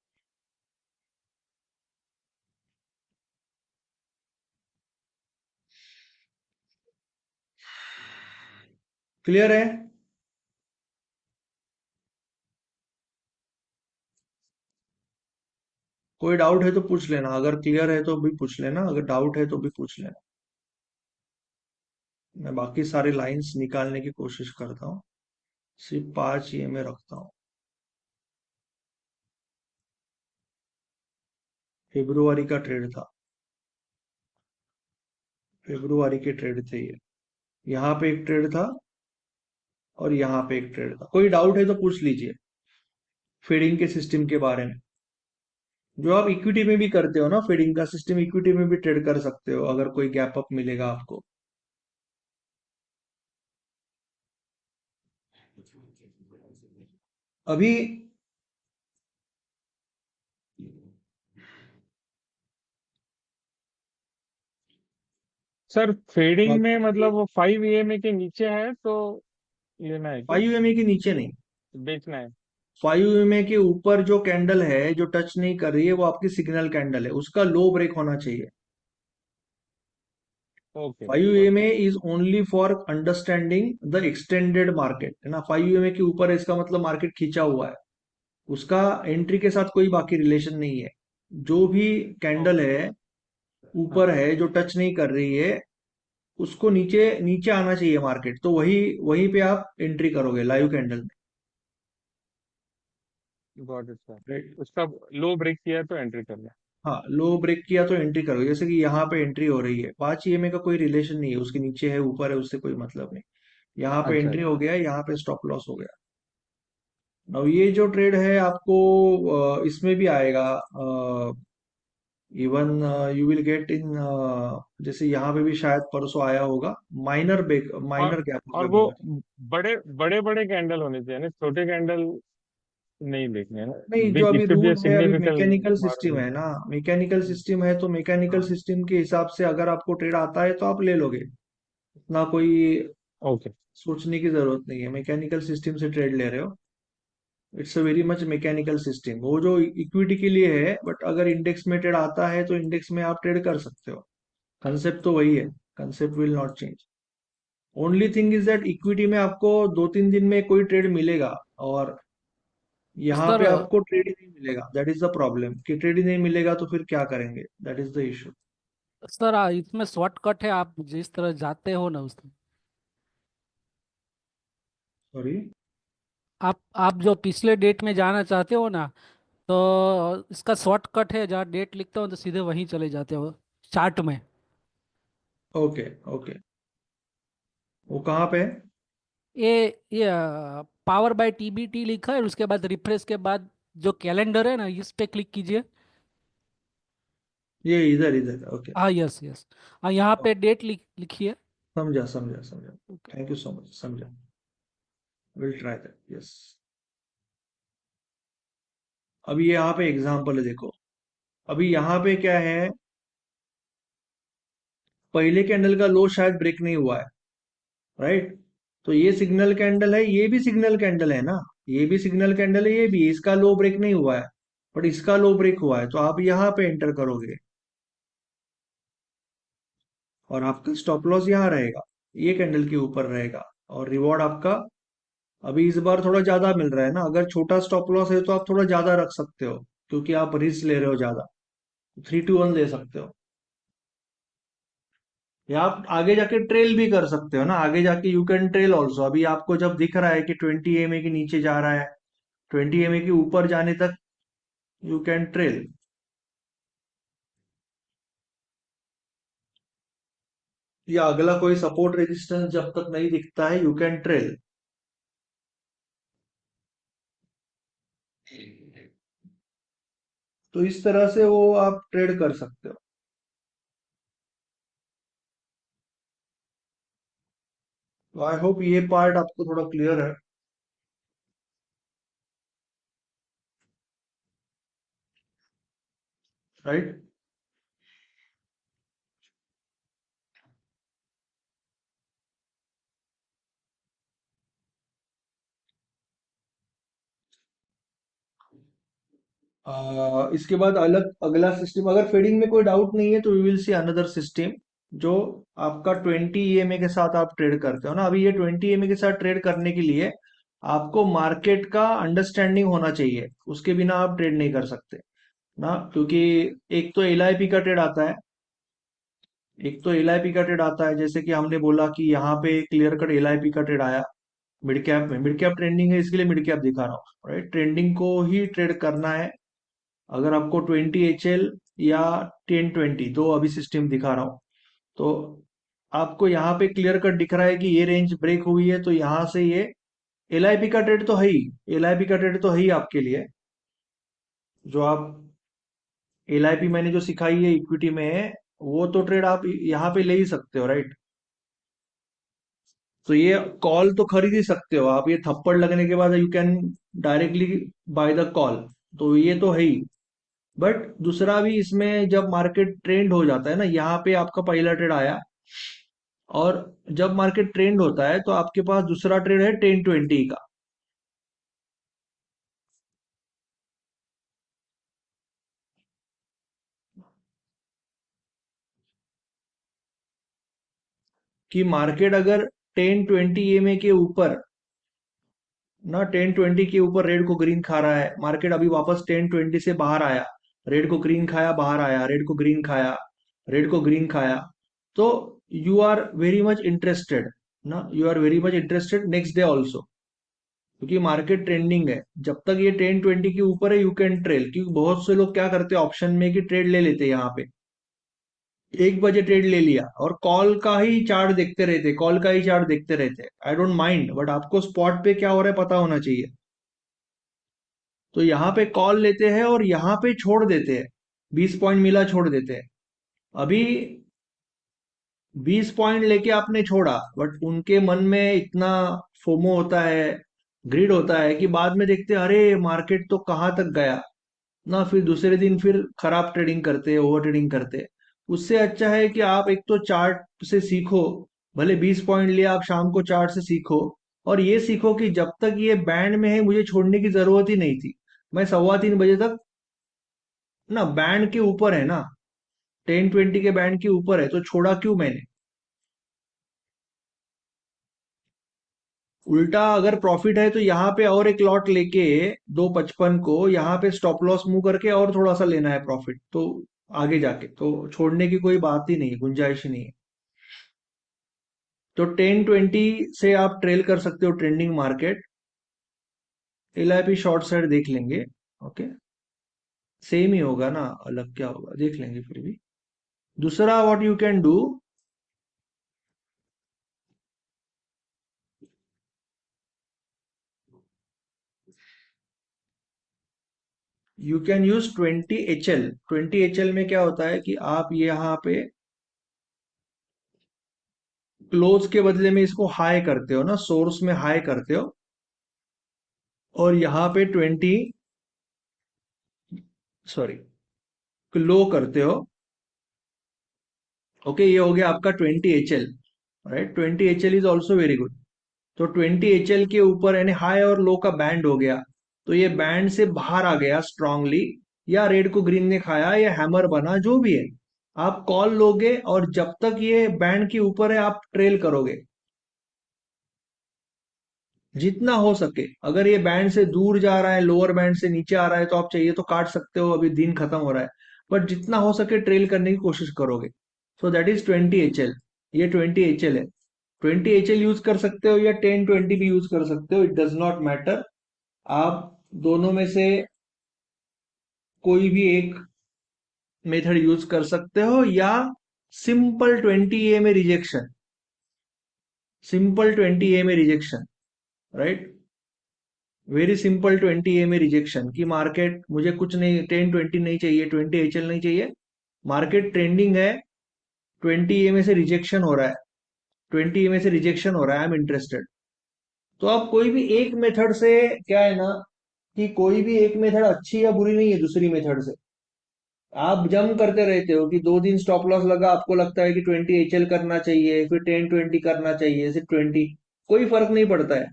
क्लियर है? कोई डाउट है तो पूछ लेना, अगर क्लियर है तो भी पूछ लेना, अगर डाउट है तो भी पूछ लेना। मैं बाकी सारे लाइंस निकालने की कोशिश करता हूँ, सिर्फ 5 ये में रखता हूँ। फेब्रुआरी का ट्रेड था, फेब्रुआरी के ट्रेड थे ये। यहाँ पे एक ट्रेड था और यहाँ पे एक ट्रेड था। कोई डाउट है तो पूछ लीजिए फीडिंग के सिस्टम के बारे में। जो आप इक्विटी में भी करते हो ना, फीडिंग का सिस्टम इक्विटी में भी ट्रेड कर सकते हो अगर कोई गैप अप मिलेगा आपको। अभी सर फेडिंग में मतलब वो 5 EMA के नीचे है तो लेना है क्या? 5 ईएमए के नीचे नहीं, बेचना है? 5 ईएमए के ऊपर जो कैंडल है जो टच नहीं कर रही है वो आपकी सिग्नल कैंडल है, उसका लो ब्रेक होना चाहिए। Okay, five got EMA is only for understanding the extended market, है ना। 5 ईएमए के ऊपर है, इसका मतलब मार्केट खींचा हुआ है, उसका एंट्री के साथ कोई बाकी रिलेशन नहीं है। जो भी कैंडल ओके। है हाँ, ऊपर है जो टच नहीं कर रही है, उसको नीचे नीचे आना चाहिए मार्केट, तो वही वहीं पे आप एंट्री करोगे लाइव कैंडल में। Got it sir. राइट। उसका लो ब्रेक किया है तो एंट्री कर लें। हाँ, लो ब्रेक किया तो एंट्री करोगे, जैसे कि यहाँ पे एंट्री हो रही है। 5 ईएमए का कोई रिलेशन नहीं है, उसके नीचे है ऊपर है उससे कोई मतलब नहीं। यहाँ पे अच्छा एंट्री अच्छा। हो गया, यहाँ पे स्टॉप लॉस हो गया। अब ये जो ट्रेड है आपको इसमें भी आएगा। Even you will get in, जैसे यहाँ पे भी शायद परसों आया होगा, माइनर ब्रेक, और माइनर गैप और अगर वो मिला। बड़े बड़े बड़े कैंडल होने चाहिए ना, छोटे कैंडल नहीं देखने हैं ना। नहीं, जो बिग अभी it should be a rule है, अभी सिग्निफिकेंट मैकेनिकल सिस्टम मार्जिन। है ना, मैकेनिकल सिस्टम है तो मैकेनिकल हाँ। सिस्टम के हिसाब से अगर आपको ट्रेड आता है तो आप ले लोगे, ना कोई ओके। सोचने की जरूरत नहीं है। मैकेनिकल सिस्टम से ट्रेड ले रहे हो, it's a very much mechanical system, वो जो इक्विटी के लिए है, बट अगर इंडेक्स में ट्रेड आता है तो इंडेक्स में आप ट्रेड कर सकते हो। कंसेप्ट तो वही है, concept will not change. Only thing is that equity में आपको 2-3 दिन में कोई ट्रेड मिलेगा, और यहाँ सर पे आपको ट्रेड ही नहीं मिलेगा। दैट इज द प्रॉब्लम, कि ट्रेड ही नहीं मिलेगा तो फिर क्या करेंगे, that is the issue. Sir इसमें शॉर्टकट है, आप जिस तरह जाते हो ना उसमें, सॉरी। आप जो पिछले डेट में जाना चाहते हो ना, तो इसका शॉर्टकट है, जहाँ डेट लिखता हो तो सीधे वहीं चले जाते हो चार्ट में। ओके ओके, वो कहाँ पे है? ये पावर बाय टीबीटी लिखा है, उसके बाद रिफ्रेश के बाद जो कैलेंडर है ना, इस पे क्लिक कीजिए। ये इधर इधर, ओके। हाँ, यस यस। हाँ, यहाँ पे डेट लिखिए। समझा समझा समझा। Okay. Thank you so much, समझा। Will try that, yes. अभी यहाँ पे एग्जांपल है, देखो। अभी यहाँ पे क्या है, पहले कैंडल का लो शायद ब्रेक नहीं हुआ है, राइट। तो ये सिग्नल कैंडल है, ये भी सिग्नल कैंडल है ना, ये भी सिग्नल कैंडल है, ये भी, इसका लो ब्रेक नहीं हुआ है, बट इसका लो ब्रेक हुआ है, तो आप यहाँ पे एंटर करोगे और आपका स्टॉप लॉस यहाँ रहेगा, ये कैंडल के ऊपर रहेगा। और रिवॉर्ड आपका अभी इस बार थोड़ा ज्यादा मिल रहा है ना, अगर छोटा स्टॉप लॉस है तो आप थोड़ा ज्यादा रख सकते हो, क्योंकि आप रिस्क ले रहे हो ज्यादा। 3-1 ले सकते हो, या आप आगे जाके ट्रेल भी कर सकते हो ना, आगे जाके यू कैन ट्रेल ऑल्सो। अभी आपको जब दिख रहा है कि 20 EMA के नीचे जा रहा है, 20 EMA के ऊपर जाने तक यू कैन ट्रेल, या अगला कोई सपोर्ट रेजिस्टेंस जब तक नहीं दिखता है यू कैन ट्रेल। तो इस तरह से वो आप ट्रेड कर सकते हो। तो आई होप ये पार्ट आपको थोड़ा क्लियर है, राइट। इसके बाद अलग अगला सिस्टम, अगर फेडिंग में कोई डाउट नहीं है तो we will see another system जो आपका 20 EMA के साथ आप ट्रेड करते हो ना। अभी ये 20 EMA के साथ ट्रेड करने के लिए आपको मार्केट का अंडरस्टैंडिंग होना चाहिए, उसके बिना आप ट्रेड नहीं कर सकते ना। क्योंकि एक तो LIP का ट्रेड आता है, जैसे कि हमने बोला कि यहाँ पे क्लियर कट LIP का ट्रेड आया मिड कैप में। मिड कैप ट्रेंडिंग है इसके लिए मिड कैप दिखा रहा हूँ, राइट। ट्रेंडिंग को ही ट्रेड करना है। अगर आपको 20 HL या 10 20 दो अभी सिस्टम दिखा रहा हूँ, तो आपको यहाँ पे क्लियर कट दिख रहा है कि ये रेंज ब्रेक हुई है, तो यहाँ से ये LIP का ट्रेड तो है ही, आपके लिए। जो आप LIP मैंने जो सिखाई है इक्विटी में, वो तो ट्रेड आप यहाँ पे ले ही सकते हो, राइट। तो ये कॉल तो खरीद ही सकते हो आप, ये थप्पड़ लगने के बाद you can directly by the call, तो ये तो है ही। बट दूसरा भी इसमें, जब मार्केट ट्रेंड हो जाता है ना, यहाँ पे आपका पहला ट्रेड आया, और जब मार्केट ट्रेंड होता है तो आपके पास दूसरा ट्रेड है 10 20 का। कि मार्केट अगर 10 20 EMA के ऊपर ना, 10 20 के ऊपर रेड को ग्रीन खा रहा है, मार्केट अभी वापस 10 20 से बाहर आया, रेड को ग्रीन खाया, बाहर आया, रेड को ग्रीन खाया, रेड को ग्रीन खाया, तो you are very much interested ना, you are very much interested next day also. क्योंकि मार्केट ट्रेंडिंग है, जब तक ये 10 20 के ऊपर है यू कैन ट्रेल। क्योंकि बहुत से लोग क्या करते हैं ऑप्शन में कि ट्रेड ले लेते हैं, यहाँ पे 1 बजे ट्रेड ले लिया और कॉल का ही चार्ट देखते रहते, आई डोंट माइंड, बट आपको स्पॉट पे क्या हो रहा है पता होना चाहिए। तो यहाँ पे कॉल लेते हैं और यहाँ पे छोड़ देते हैं, 20 पॉइंट मिला छोड़ देते हैं। अभी 20 पॉइंट लेके आपने छोड़ा, बट उनके मन में इतना फोमो होता है, ग्रीड होता है, कि बाद में देखते हैं अरे मार्केट तो कहाँ तक गया ना, फिर दूसरे दिन फिर खराब ट्रेडिंग करते, ओवर ट्रेडिंग करते। उससे अच्छा है कि आप एक तो चार्ट से सीखो, भले 20 पॉइंट लिया, आप शाम को चार्ट से सीखो, और ये सीखो कि जब तक ये बैंड में है मुझे छोड़ने की जरूरत ही नहीं थी। मैं 3:15 बजे तक ना बैंड के ऊपर है ना, 10 20 के बैंड के ऊपर है, तो छोड़ा क्यों मैंने। उल्टा अगर प्रॉफिट है तो यहाँ पे और एक लॉट लेके 2:55 को यहाँ पे स्टॉप लॉस मूव करके और थोड़ा सा लेना है प्रॉफिट, तो आगे जाके तो छोड़ने की कोई बात ही नहीं है, गुंजाइश ही नहीं है। तो 10 20 से आप ट्रेल कर सकते हो trending market. LIP short side देख लेंगे, ओके, सेम ही होगा ना, अलग क्या होगा देख लेंगे फिर भी। दूसरा what you can do, you can use 20 HL। 20 HL में क्या होता है कि आप यहाँ पे क्लोज के बदले में इसको हाई करते हो ना, सोर्स में हाई करते हो, और यहाँ पे 20 लो करते हो। ओके, ये हो गया आपका 20 HL, right. 20 HL is also very good. तो 20 HL के ऊपर यानी हाई और लो का बैंड हो गया, तो ये बैंड से बाहर आ गया स्ट्रांगली, या रेड को ग्रीन ने खाया, या हैमर बना, जो भी है, आप कॉल लोगे, और जब तक ये बैंड के ऊपर है आप ट्रेल करोगे जितना हो सके। अगर ये बैंड से दूर जा रहा है, लोअर बैंड से नीचे आ रहा है, तो आप चाहिए तो काट सकते हो, अभी दिन खत्म हो रहा है, बट जितना हो सके ट्रेल करने की कोशिश करोगे। So that is 20 HL। ये 20 HL है। 20 HL यूज कर सकते हो या 10 20 भी यूज कर सकते हो, इट डज नॉट मैटर। आप दोनों में से कोई भी एक मेथड यूज कर सकते हो, या सिंपल 20 ए में रिजेक्शन, राइट। वेरी सिंपल 20 ए में रिजेक्शन, की मार्केट मुझे कुछ नहीं, 10 20 नहीं चाहिए, 20 HL नहीं चाहिए, मार्केट ट्रेंडिंग है, 20 ए में से रिजेक्शन हो रहा है, 20 ए में से रिजेक्शन हो रहा है, आई एम इंटरेस्टेड। तो आप कोई भी एक मेथड से, क्या है ना, कि कोई भी एक मेथड अच्छी या बुरी नहीं है दूसरी मेथड से। आप जम करते रहते हो कि 2 दिन स्टॉप लॉस लगा, आपको लगता है कि 20 HL करना चाहिए, फिर 10 20 करना चाहिए, सिर्फ 20, कोई फर्क नहीं पड़ता है,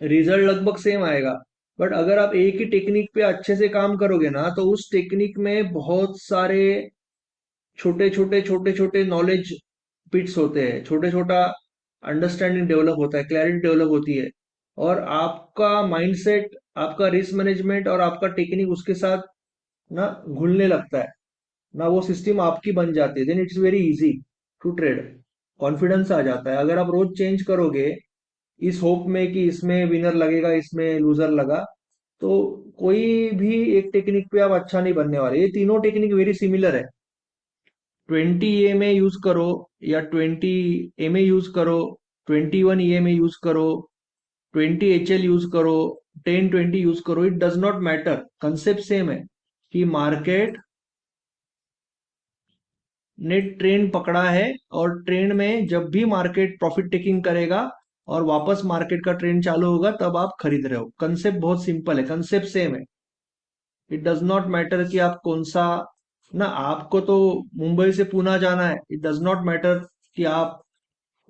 रिजल्ट लगभग सेम आएगा। बट अगर आप एक ही टेक्निक पे अच्छे से काम करोगे ना, तो उस टेक्निक में बहुत सारे छोटे छोटे नॉलेज पिट्स होते हैं, छोटे छोटा अंडरस्टैंडिंग डेवलप होता है, क्लैरिटी डेवलप होती है, और आपका माइंडसेट, आपका रिस्क मैनेजमेंट और आपका टेक्निक उसके साथ ना घुलने लगता है, ना वो सिस्टम आपकी बन जाती है। Then it's very easy to trade, confidence आ जाता है। अगर आप रोज चेंज करोगे इस होप में कि इसमें विनर लगेगा इसमें लूजर लगा, तो कोई भी एक टेक्निक पे आप अच्छा नहीं बनने वाले। ये तीनों टेक्निक वेरी सिमिलर है। 20 EMA यूज करो या 20 MA यूज करो, 21 EMA यूज करो, 20 HL यूज करो, 10 20 यूज करो, it does not matter, concept same है कि मार्केट ने ट्रेंड पकड़ा है, और ट्रेंड में जब भी मार्केट प्रॉफिट टेकिंग करेगा और वापस मार्केट का ट्रेंड चालू होगा तब आप खरीद रहे हो। कंसेप्ट बहुत सिंपल है, कंसेप्ट सेम है। इट डज नॉट मैटर कि आप कौन सा, ना आपको तो मुंबई से पुणे जाना है, इट डज नॉट मैटर कि आप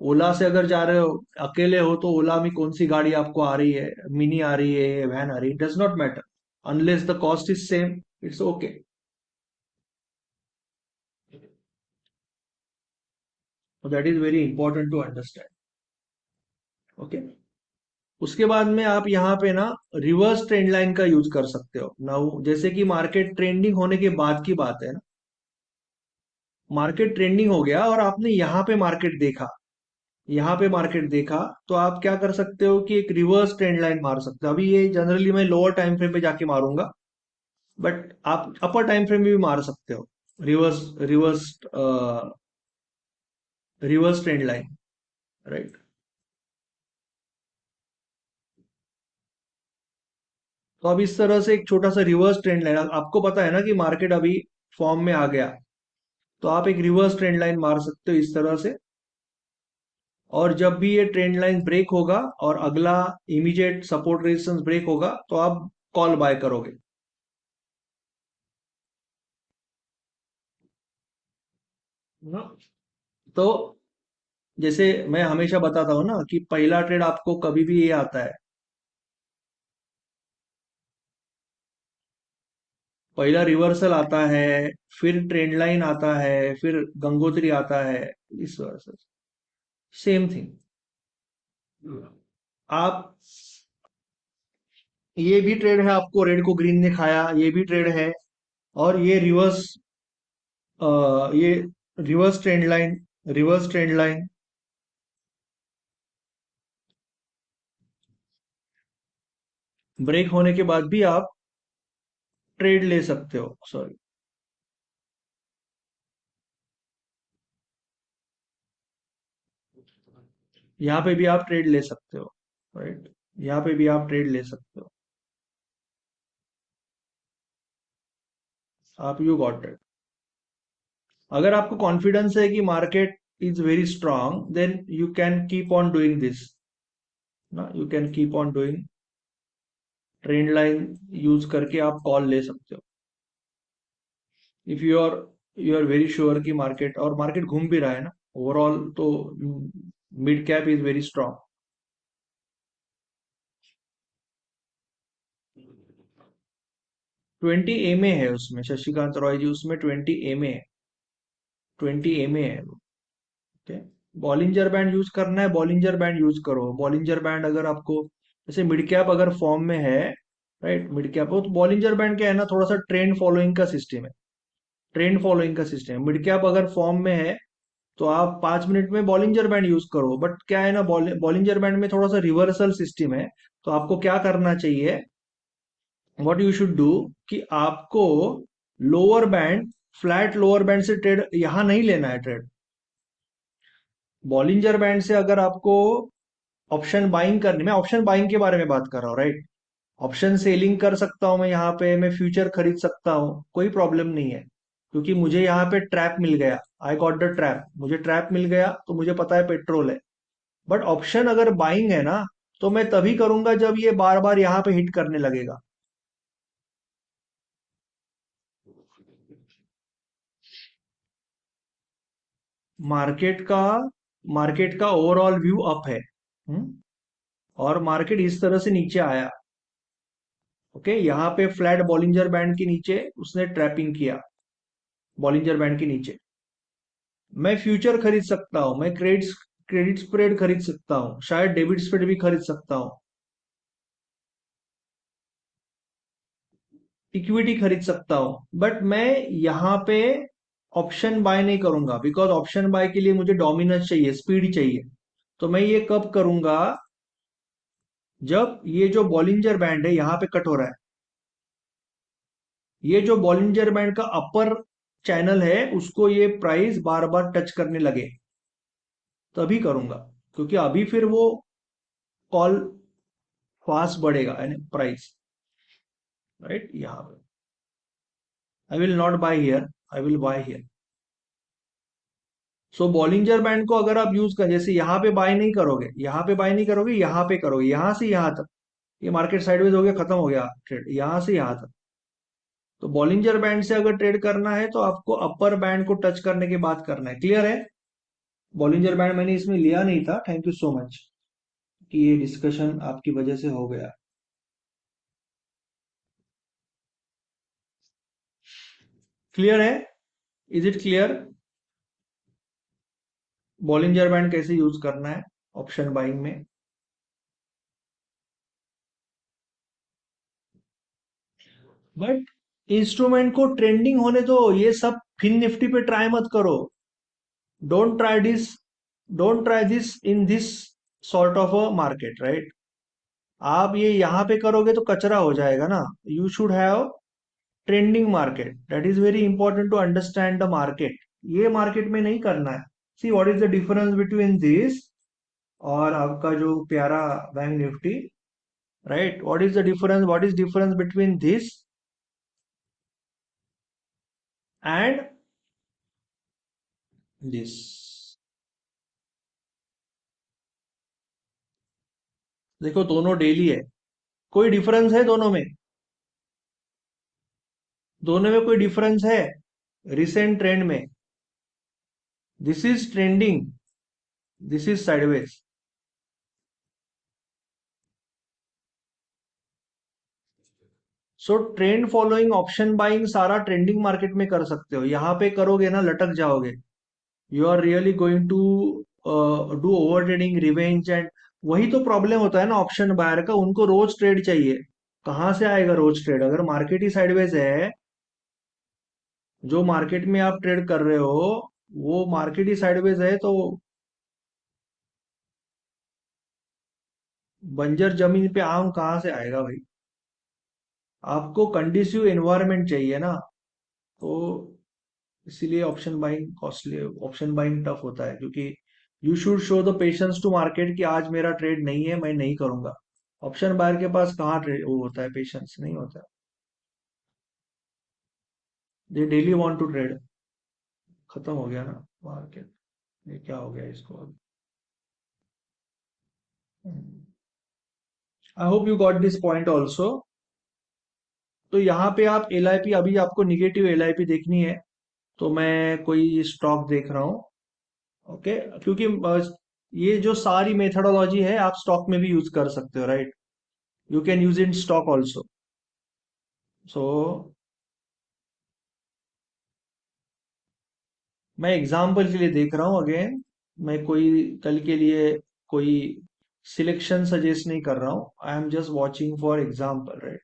ओला से अगर जा रहे हो, अकेले हो, तो ओला में कौन सी गाड़ी आपको आ रही है, मिनी आ रही है, वैन आ रही है, does not matter unless the cost is same, it's okay. That is very important to understand. Okay, उसके बाद में आप यहाँ पे ना रिवर्स ट्रेंड लाइन का यूज कर सकते हो नाउ। जैसे कि मार्केट ट्रेंडिंग होने के बाद की बात है ना, मार्केट ट्रेंडिंग हो गया और आपने यहाँ पे मार्केट देखा, यहाँ पे मार्केट देखा, तो आप क्या कर सकते हो कि एक रिवर्स ट्रेंड लाइन मार सकते हो। अभी ये जनरली मैं लोअर टाइम फ्रेम पे जाके मारूंगा, बट आप अपर टाइम फ्रेम में भी मार सकते हो। Reverse reverse reverse trend line, right. तो अब इस तरह से एक छोटा सा रिवर्स ट्रेंड लाइन, आपको पता है ना कि मार्केट अभी फॉर्म में आ गया, तो आप एक रिवर्स ट्रेंड लाइन मार सकते हो इस तरह से। और जब भी ये ट्रेंड लाइन ब्रेक होगा और अगला इमीडिएट सपोर्ट रेजिस्टेंस ब्रेक होगा, तो आप कॉल बाय करोगे ना। तो जैसे मैं हमेशा बताता हूँ ना कि पहला ट्रेड आपको कभी भी ये आता है, पहला रिवर्सल आता है, फिर ट्रेंड लाइन आता है, फिर गंगोत्री आता है, इस वजह से सेम थिंग। आप, ये भी ट्रेड है, आपको रेड को ग्रीन ने खाया, ये भी ट्रेड है। और ये ये reverse trend line, reverse trend line break होने के बाद भी आप ट्रेड ले सकते हो, सॉरी, यहाँ पे भी आप ट्रेड ले सकते हो, राइट, यहाँ पे भी आप ट्रेड ले सकते हो। आप, यू गॉट इट। अगर आपको कॉन्फिडेंस है कि market is very strong, then you can keep on doing this ना, you can keep on doing trend line use करके आप कॉल ले सकते हो। If you are very sure कि मार्केट, और मार्केट घूम भी रहा है ना ओवरऑल, तो mid cap is very strong. 20 MA है उसमें, शशिकांत रॉय जी, उसमें 20 MA है, 20 MA है। ओके, बॉलिंजर बैंड यूज करना है, बॉलिंजर बैंड यूज करो। बॉलिंजर बैंड अगर आपको, जैसे मिड कैप अगर फॉर्म में है, राइट, मिड कैप हो, तो बॉलिंजर बैंड क्या है ना, थोड़ा सा ट्रेंड फॉलोइंग का सिस्टम है, ट्रेंड फॉलोइंग का सिस्टम है। मिड कैप अगर फॉर्म में है, तो आप 5 मिनट में बॉलिंजर बैंड यूज करो। बट क्या है ना, बॉलिंजर बैंड में थोड़ा सा रिवर्सल सिस्टम है। तो आपको क्या करना चाहिए, व्हाट यू शुड डू, कि आपको lower band, flat lower band से ट्रेड यहां नहीं लेना है ट्रेड। बॉलिंजर बैंड से अगर आपको ऑप्शन बाइंग करनी, मैं ऑप्शन बाइंग के बारे में बात कर रहा हूँ, राइट। ऑप्शन सेलिंग कर सकता हूं मैं, यहाँ पे मैं फ्यूचर खरीद सकता हूँ, कोई प्रॉब्लम नहीं है, क्योंकि मुझे यहाँ पे ट्रैप मिल गया, आई गॉट द ट्रैप, मुझे ट्रैप मिल गया, तो मुझे पता है पेट्रोल है। बट ऑप्शन अगर बाइंग है ना, तो मैं तभी करूंगा जब ये बार बार यहाँ पे हिट करने लगेगा। मार्केट का मार्केट का ओवरऑल व्यू अप है, और मार्केट इस तरह से नीचे आया, ओके, यहाँ पे फ्लैट बॉलिंजर बैंड के नीचे उसने ट्रैपिंग किया, बॉलिंजर बैंड के नीचे। मैं फ्यूचर खरीद सकता हूँ, मैं क्रेडिट स्प्रेड खरीद सकता हूँ, शायद डेबिट स्प्रेड भी खरीद सकता हूँ, इक्विटी खरीद सकता हूँ, बट मैं यहाँ पे ऑप्शन बाय नहीं करूंगा, बिकॉज ऑप्शन बाय के लिए मुझे डोमिनेंस चाहिए, स्पीड चाहिए। तो मैं ये कब करूंगा, जब ये जो बॉलिंजर बैंड है यहाँ पे कट हो रहा है, ये जो बॉलिंजर बैंड का अपर चैनल है उसको ये प्राइस बार बार टच करने लगे, तभी करूंगा। क्योंकि अभी फिर वो कॉल फास्ट बढ़ेगा यानी प्राइस, राइट। यहाँ पे I will not buy here, I will buy here. So Bollinger band को अगर आप यूज कर, जैसे यहाँ पे बाय नहीं करोगे, यहाँ पे बाय नहीं करोगे, यहाँ पे करोगे, यहाँ से यहाँ तक, ये मार्केट साइडवेज हो गया, खत्म हो गया ट्रेड, यहाँ से यहाँ तक। तो बॉलिंजर बैंड से अगर ट्रेड करना है तो आपको अपर बैंड को टच करने के बाद करना है। क्लियर है? बॉलिंजर बैंड मैंने इसमें लिया नहीं था, थैंक यू सो मच कि ये डिस्कशन आपकी वजह से हो गया। क्लियर है? Is it clear? Bollinger band कैसे यूज करना है ऑप्शन बाइंग में? बट इंस्ट्रूमेंट को ट्रेंडिंग होने दो, ये सब फिन निफ्टी पे ट्राई मत करो। Don't try this, don't try this in this sort of a market, right. आप ये यहाँ पे करोगे तो कचरा हो जाएगा ना। You should have trending market, that is very important to understand the market. ये मार्केट में नहीं करना है। See what is the difference between this और आपका जो प्यारा bank Nifty, right. What is the difference, what is difference between this and this? देखो दोनों डेली है, कोई डिफरेंस है दोनों में? दोनों में कोई डिफरेंस है? रिसेंट ट्रेंड में this is trending, this is sideways. So trend following option buying सारा ट्रेंडिंग मार्केट में कर सकते हो, यहां पे करोगे ना लटक जाओगे। You are really going to do over trading, revenge and वही तो प्रॉब्लम होता है ना ऑप्शन बायर का, उनको रोज ट्रेड चाहिए। कहां से आएगा रोज ट्रेड अगर मार्केट ही साइडवेज है? जो मार्केट में आप ट्रेड कर रहे हो वो मार्केट ही साइडवेज है, तो बंजर जमीन पे आम कहाँ से आएगा भाई? आपको कंडीसिव एनवायरनमेंट चाहिए ना। तो इसीलिए option buying costly, option buying tough होता है, क्योंकि you should show the patience to market कि आज मेरा ट्रेड नहीं है, मैं नहीं करूंगा। ऑप्शन बायर के पास कहाँ ट्रेड वो होता है, पेशेंस नहीं होता। दे डेली वांट टू ट्रेड। खत्म हो गया ना मार्केट, ये क्या हो गया इसको अब? I hope you got this point also. तो यहाँ पे आप एल आई पी, अभी आपको निगेटिव एल आई पी देखनी है तो मैं कोई स्टॉक देख रहा हूँ। ओके, क्योंकि ये जो सारी मेथडोलॉजी है आप स्टॉक में भी यूज कर सकते हो, right. You can use in stock also. So मैं एग्जाम्पल के लिए देख रहा हूँ अगेन, मैं कोई कल के लिए कोई सिलेक्शन सजेस्ट नहीं कर रहा हूँ, I am just watching for example, right.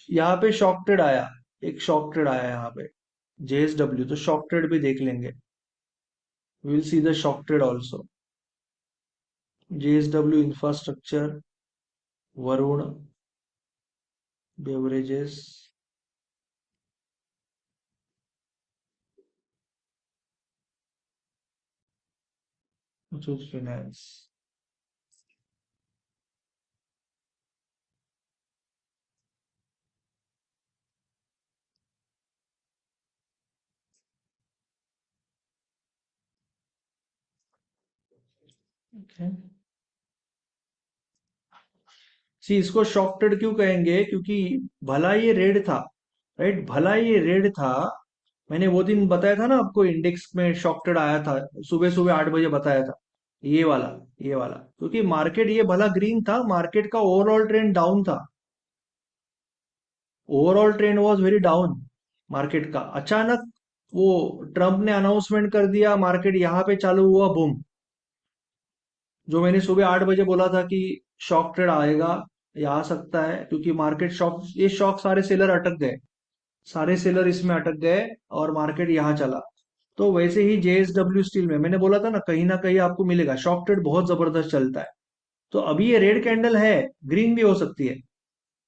यहाँ पे शॉक ट्रेड आया, एक शॉक ट्रेड आया यहाँ पे जेएसडब्ल्यू, तो शॉक ट्रेड भी देख लेंगे। Will see the shock trade also. JSW infrastructure, Varun beverages, Muthoot finance. Okay, see इसको शॉक ट्रेड क्यों कहेंगे, क्योंकि भला ये रेड था, राइट, भला ये रेड था। मैंने वो दिन बताया था ना आपको, इंडेक्स में शॉक ट्रेड आया था, सुबह सुबह 8 बजे बताया था। ये वाला, ये वाला, क्योंकि मार्केट ये भला ग्रीन था, मार्केट का ओवरऑल ट्रेंड डाउन था, overall trend was very down market का। अचानक वो ट्रम्प ने अनाउंसमेंट कर दिया, मार्केट यहाँ पे चालू हुआ, बूम। जो मैंने सुबह 8 बजे बोला था कि शॉक ट्रेड आएगा, ये आ सकता है, क्योंकि मार्केट शॉक, ये शॉक सारे सेलर अटक गए, सारे सेलर इसमें अटक गए और मार्केट यहाँ चला। तो वैसे ही जेएसडब्ल्यू स्टील में मैंने बोला था ना कहीं आपको मिलेगा, शॉक ट्रेड बहुत जबरदस्त चलता है। तो अभी ये रेड कैंडल है, ग्रीन भी हो सकती है,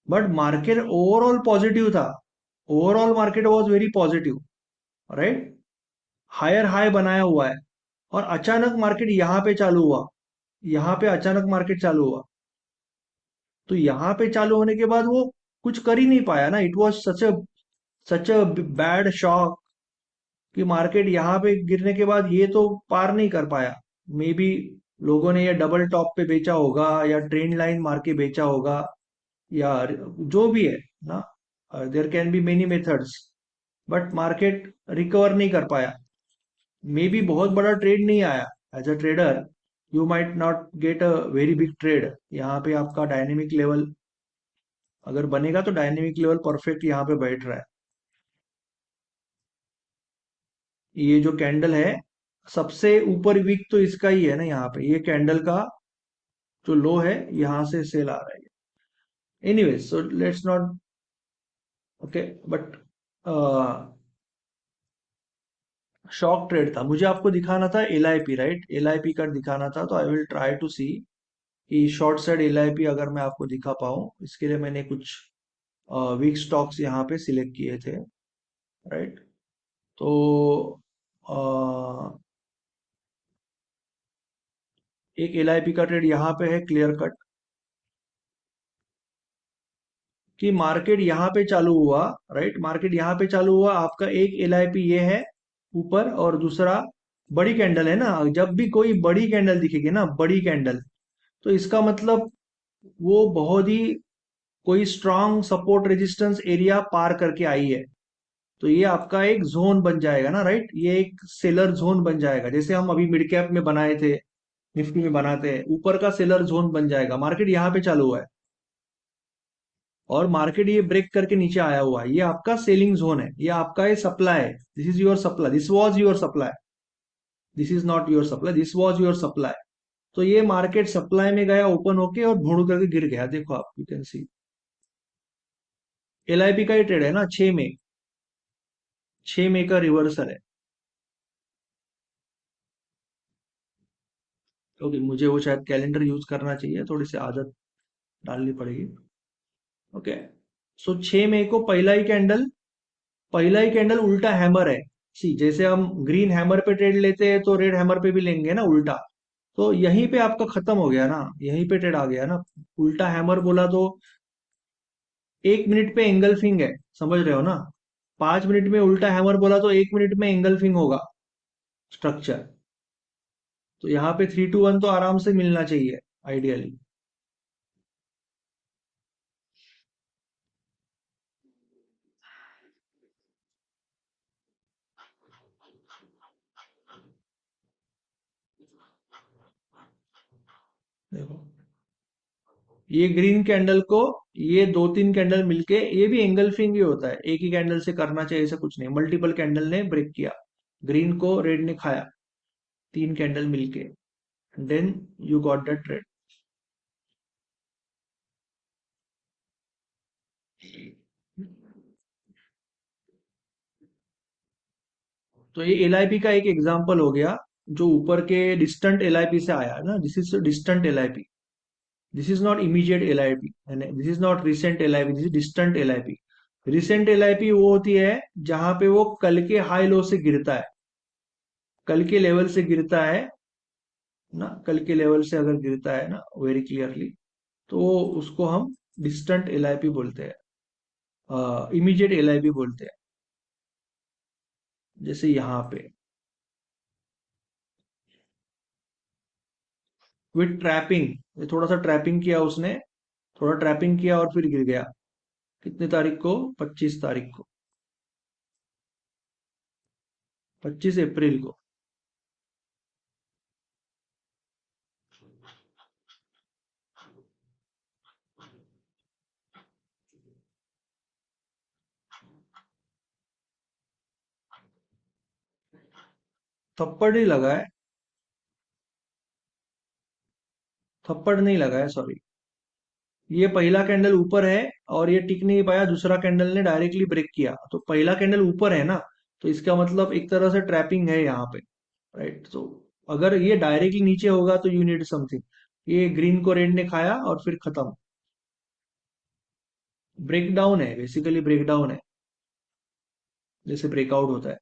बट मार्केट ओवरऑल पॉजिटिव था, overall market was very positive, right. Higher high बनाया हुआ है, और अचानक मार्केट यहाँ पे चालू हुआ, यहाँ पे अचानक मार्केट चालू हुआ। तो यहाँ पे चालू होने के बाद वो कुछ कर ही नहीं पाया ना, it was such a bad shock कि मार्केट यहाँ पे गिरने के बाद ये तो पार नहीं कर पाया। मे बी लोगों ने ये डबल टॉप पे बेचा होगा, या ट्रेंड लाइन मार के बेचा होगा, या जो भी है ना, there can be many methods, but market recover नहीं कर पाया। मे बी बहुत बड़ा ट्रेड नहीं आया, as a trader you might not get a very big trade. यहाँ पे आपका डायनेमिक लेवल अगर बनेगा तो डायनेमिक लेवल परफेक्ट यहाँ पे बैठ रहा है। ये जो कैंडल है, सबसे ऊपर वीक तो इसका ही है ना, यहाँ पे ये कैंडल का जो लो है, यहाँ से सेल आ रहा है। Anyway, so let's not, okay, but shock trade था, मुझे आपको दिखाना था एलआईपी, राइट, एलआईपी का दिखाना था, तो आई विल ट्राई टू सी कि शॉर्ट साइड एलआईपी अगर मैं आपको दिखा पाऊँ। इसके लिए मैंने कुछ वीक स्टॉक्स यहाँ पे सिलेक्ट किए थे, राइट। तो अ, एक एलआईपी का ट्रेड यहाँ पे है, क्लियर कट, कि मार्केट यहाँ पे चालू हुआ, राइट, मार्केट यहाँ पे चालू हुआ, आपका एक एलआईपी ये है ऊपर, और दूसरा बड़ी कैंडल है ना। जब भी कोई बड़ी कैंडल दिखेगी ना, बड़ी कैंडल, तो इसका मतलब वो बहुत ही कोई स्ट्रांग सपोर्ट रेजिस्टेंस एरिया पार करके आई है। तो ये आपका एक जोन बन जाएगा ना, राइट, ये एक सेलर जोन बन जाएगा, जैसे हम अभी मिड कैप में बनाए थे, निफ्टी में बनाते हैं, ऊपर का सेलर जोन बन जाएगा। मार्केट यहाँ पे चालू हुआ है, और मार्केट ये ब्रेक करके नीचे आया हुआ है, ये आपका सेलिंग जोन है, ये आपका ये सप्लाई है, this is your supply, this was your supply, this is not your supply, this was your supply. तो ये मार्केट सप्लाई में गया ओपन होके, और भोड़ करके गिर गया, देखो आप, यू कैन सी। एलआईपी का ही ट्रेड है ना, 6 मई, 6 मई का रिवर्सल है। ओके, मुझे वो शायद कैलेंडर यूज करना चाहिए, थोड़ी सी आदत डालनी पड़ेगी। ओके, सो 6 मई को पहला ही कैंडल उल्टा हैमर है। सी, जैसे हम ग्रीन हैमर पे ट्रेड लेते हैं, तो रेड हैमर पे भी लेंगे ना उल्टा। तो यहीं पे आपका खत्म हो गया ना, यहीं पे ट्रेड आ गया ना। उल्टा हैमर बोला तो 1 मिनट पे एंगल्फिंग है, समझ रहे हो ना। 5 मिनट में उल्टा हैमर बोला तो 1 मिनट में एंगल्फिंग होगा स्ट्रक्चर। तो यहाँ पे 3 to 1 तो आराम से मिलना चाहिए, आइडियली। देखो, ये ग्रीन कैंडल को, ये 2-3 कैंडल मिलके, ये भी एंगल्फिंग ही होता है, एक ही कैंडल से करना चाहिए, ऐसा कुछ नहीं, मल्टीपल कैंडल ने ब्रेक किया, ग्रीन को रेड ने खाया, 3 कैंडल मिलके, then you got the trade. तो ये एलआईपी का एक एग्जांपल हो गया, जो ऊपर के डिस्टेंट एलआईपी से आया है ना, this is distant LIP, this is not immediate LIP, this is not recent LIP, this is distant LIP. Recent LIP वो होती है जहां पे वो कल के हाई लो से गिरता है, कल के लेवल से गिरता है ना, कल के लेवल से अगर गिरता है ना वेरी क्लियरली, तो उसको हम डिस्टेंट एलआईपी बोलते हैं, इमीडिएट एलआईपी बोलते हैं। जैसे यहाँ पे विथ ट्रैपिंग, थोड़ा सा ट्रैपिंग किया उसने, थोड़ा ट्रैपिंग किया और फिर गिर गया। कितने तारीख को? 25 तारीख को, 25 अप्रैल को। थप्पड़ नहीं लगा है, थप्पड़ नहीं लगा है, सॉरी। ये पहला कैंडल ऊपर है और ये टिक नहीं पाया, दूसरा कैंडल ने डायरेक्टली ब्रेक किया, तो पहला कैंडल ऊपर है ना, तो इसका मतलब एक तरह से ट्रैपिंग है यहाँ पे, राइट। तो अगर ये डायरेक्टली नीचे होगा तो यू नीड समथिंग। ये ग्रीन को रेड ने खाया और फिर खत्म। ब्रेकडाउन है, बेसिकली ब्रेकडाउन है, जैसे ब्रेकआउट होता है।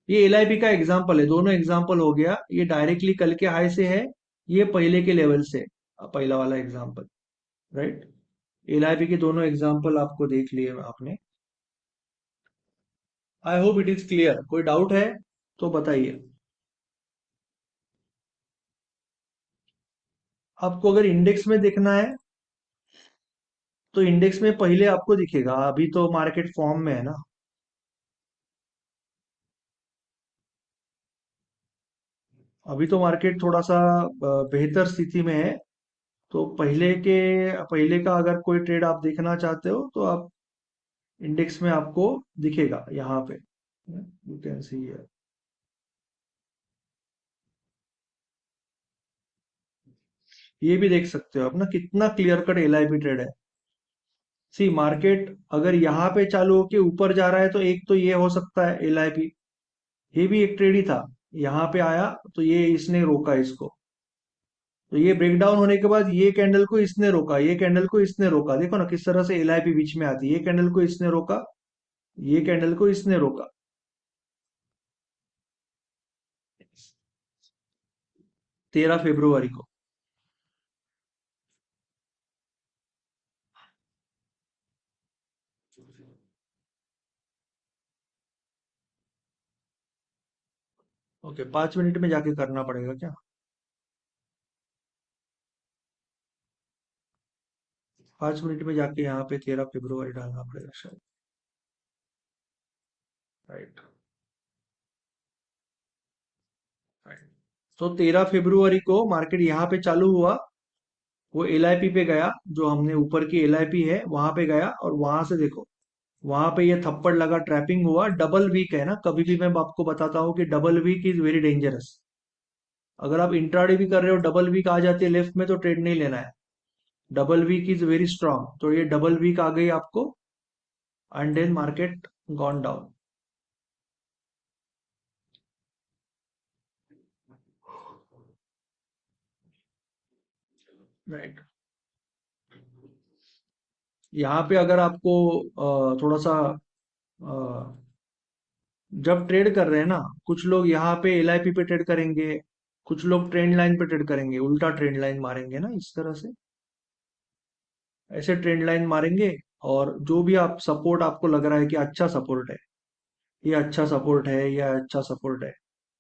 ये एलआईपी का एग्जांपल है, दोनों एग्जांपल हो गया। ये डायरेक्टली कल के हाई से है, ये पहले के लेवल से, पहला वाला एग्जांपल, राइट। एलआईपी के दोनों एग्जांपल आपको देख लिए आपने। I hope it is clear. कोई डाउट है तो बताइए। आपको अगर इंडेक्स में देखना है तो इंडेक्स में पहले आपको दिखेगा, अभी तो मार्केट फॉर्म में है ना, अभी तो मार्केट थोड़ा सा बेहतर स्थिति में है। तो पहले का अगर कोई ट्रेड आप देखना चाहते हो तो आप इंडेक्स में आपको दिखेगा यहाँ पे, यू कैन सी। ये भी देख सकते हो आप ना, कितना क्लियर कट एलआईपी ट्रेड है। सी मार्केट अगर यहाँ पे चालू होके ऊपर जा रहा है तो एक तो ये हो सकता है एलआईपी, ये भी एक ट्रेड ही था, यहाँ पे आया तो ये इसने रोका इसको, तो ये ब्रेकडाउन होने के बाद ये कैंडल को इसने रोका, ये कैंडल को इसने रोका, देखो ना किस तरह से एलआईपी बीच में आती है। ये कैंडल को इसने रोका, ये कैंडल को इसने रोका। 13 फरवरी को। ओके, 5 मिनट में जाके करना पड़ेगा क्या? 5 मिनट में जाके यहाँ पे 13 फरवरी डालना पड़ेगा शायद, राइट। तो 13 फरवरी को मार्केट यहाँ पे चालू हुआ, वो एलआईपी पे गया, जो हमने ऊपर की एलआईपी है वहां पे गया, और वहां से देखो, वहां पे ये थप्पड़ लगा, ट्रैपिंग हुआ, डबल वीक है ना। कभी भी मैं आपको बताता हूँ कि double week is very dangerous. अगर आप इंट्राडे भी कर रहे हो, डबल वीक आ जाती है लेफ्ट में, तो ट्रेड नहीं लेना है। Double week is very strong, तो ये डबल वीक आ गई आपको, and then market gone down, right. यहाँ पे अगर आपको थोड़ा सा जब ट्रेड कर रहे हैं ना, कुछ लोग यहाँ पे एलआईपी पे ट्रेड करेंगे, कुछ लोग ट्रेंड लाइन पे ट्रेड करेंगे, उल्टा ट्रेंड लाइन मारेंगे ना, इस तरह से ऐसे ट्रेंड लाइन मारेंगे। और जो भी आप सपोर्ट आपको लग रहा है कि अच्छा सपोर्ट है, ये अच्छा सपोर्ट है, ये अच्छा सपोर्ट है,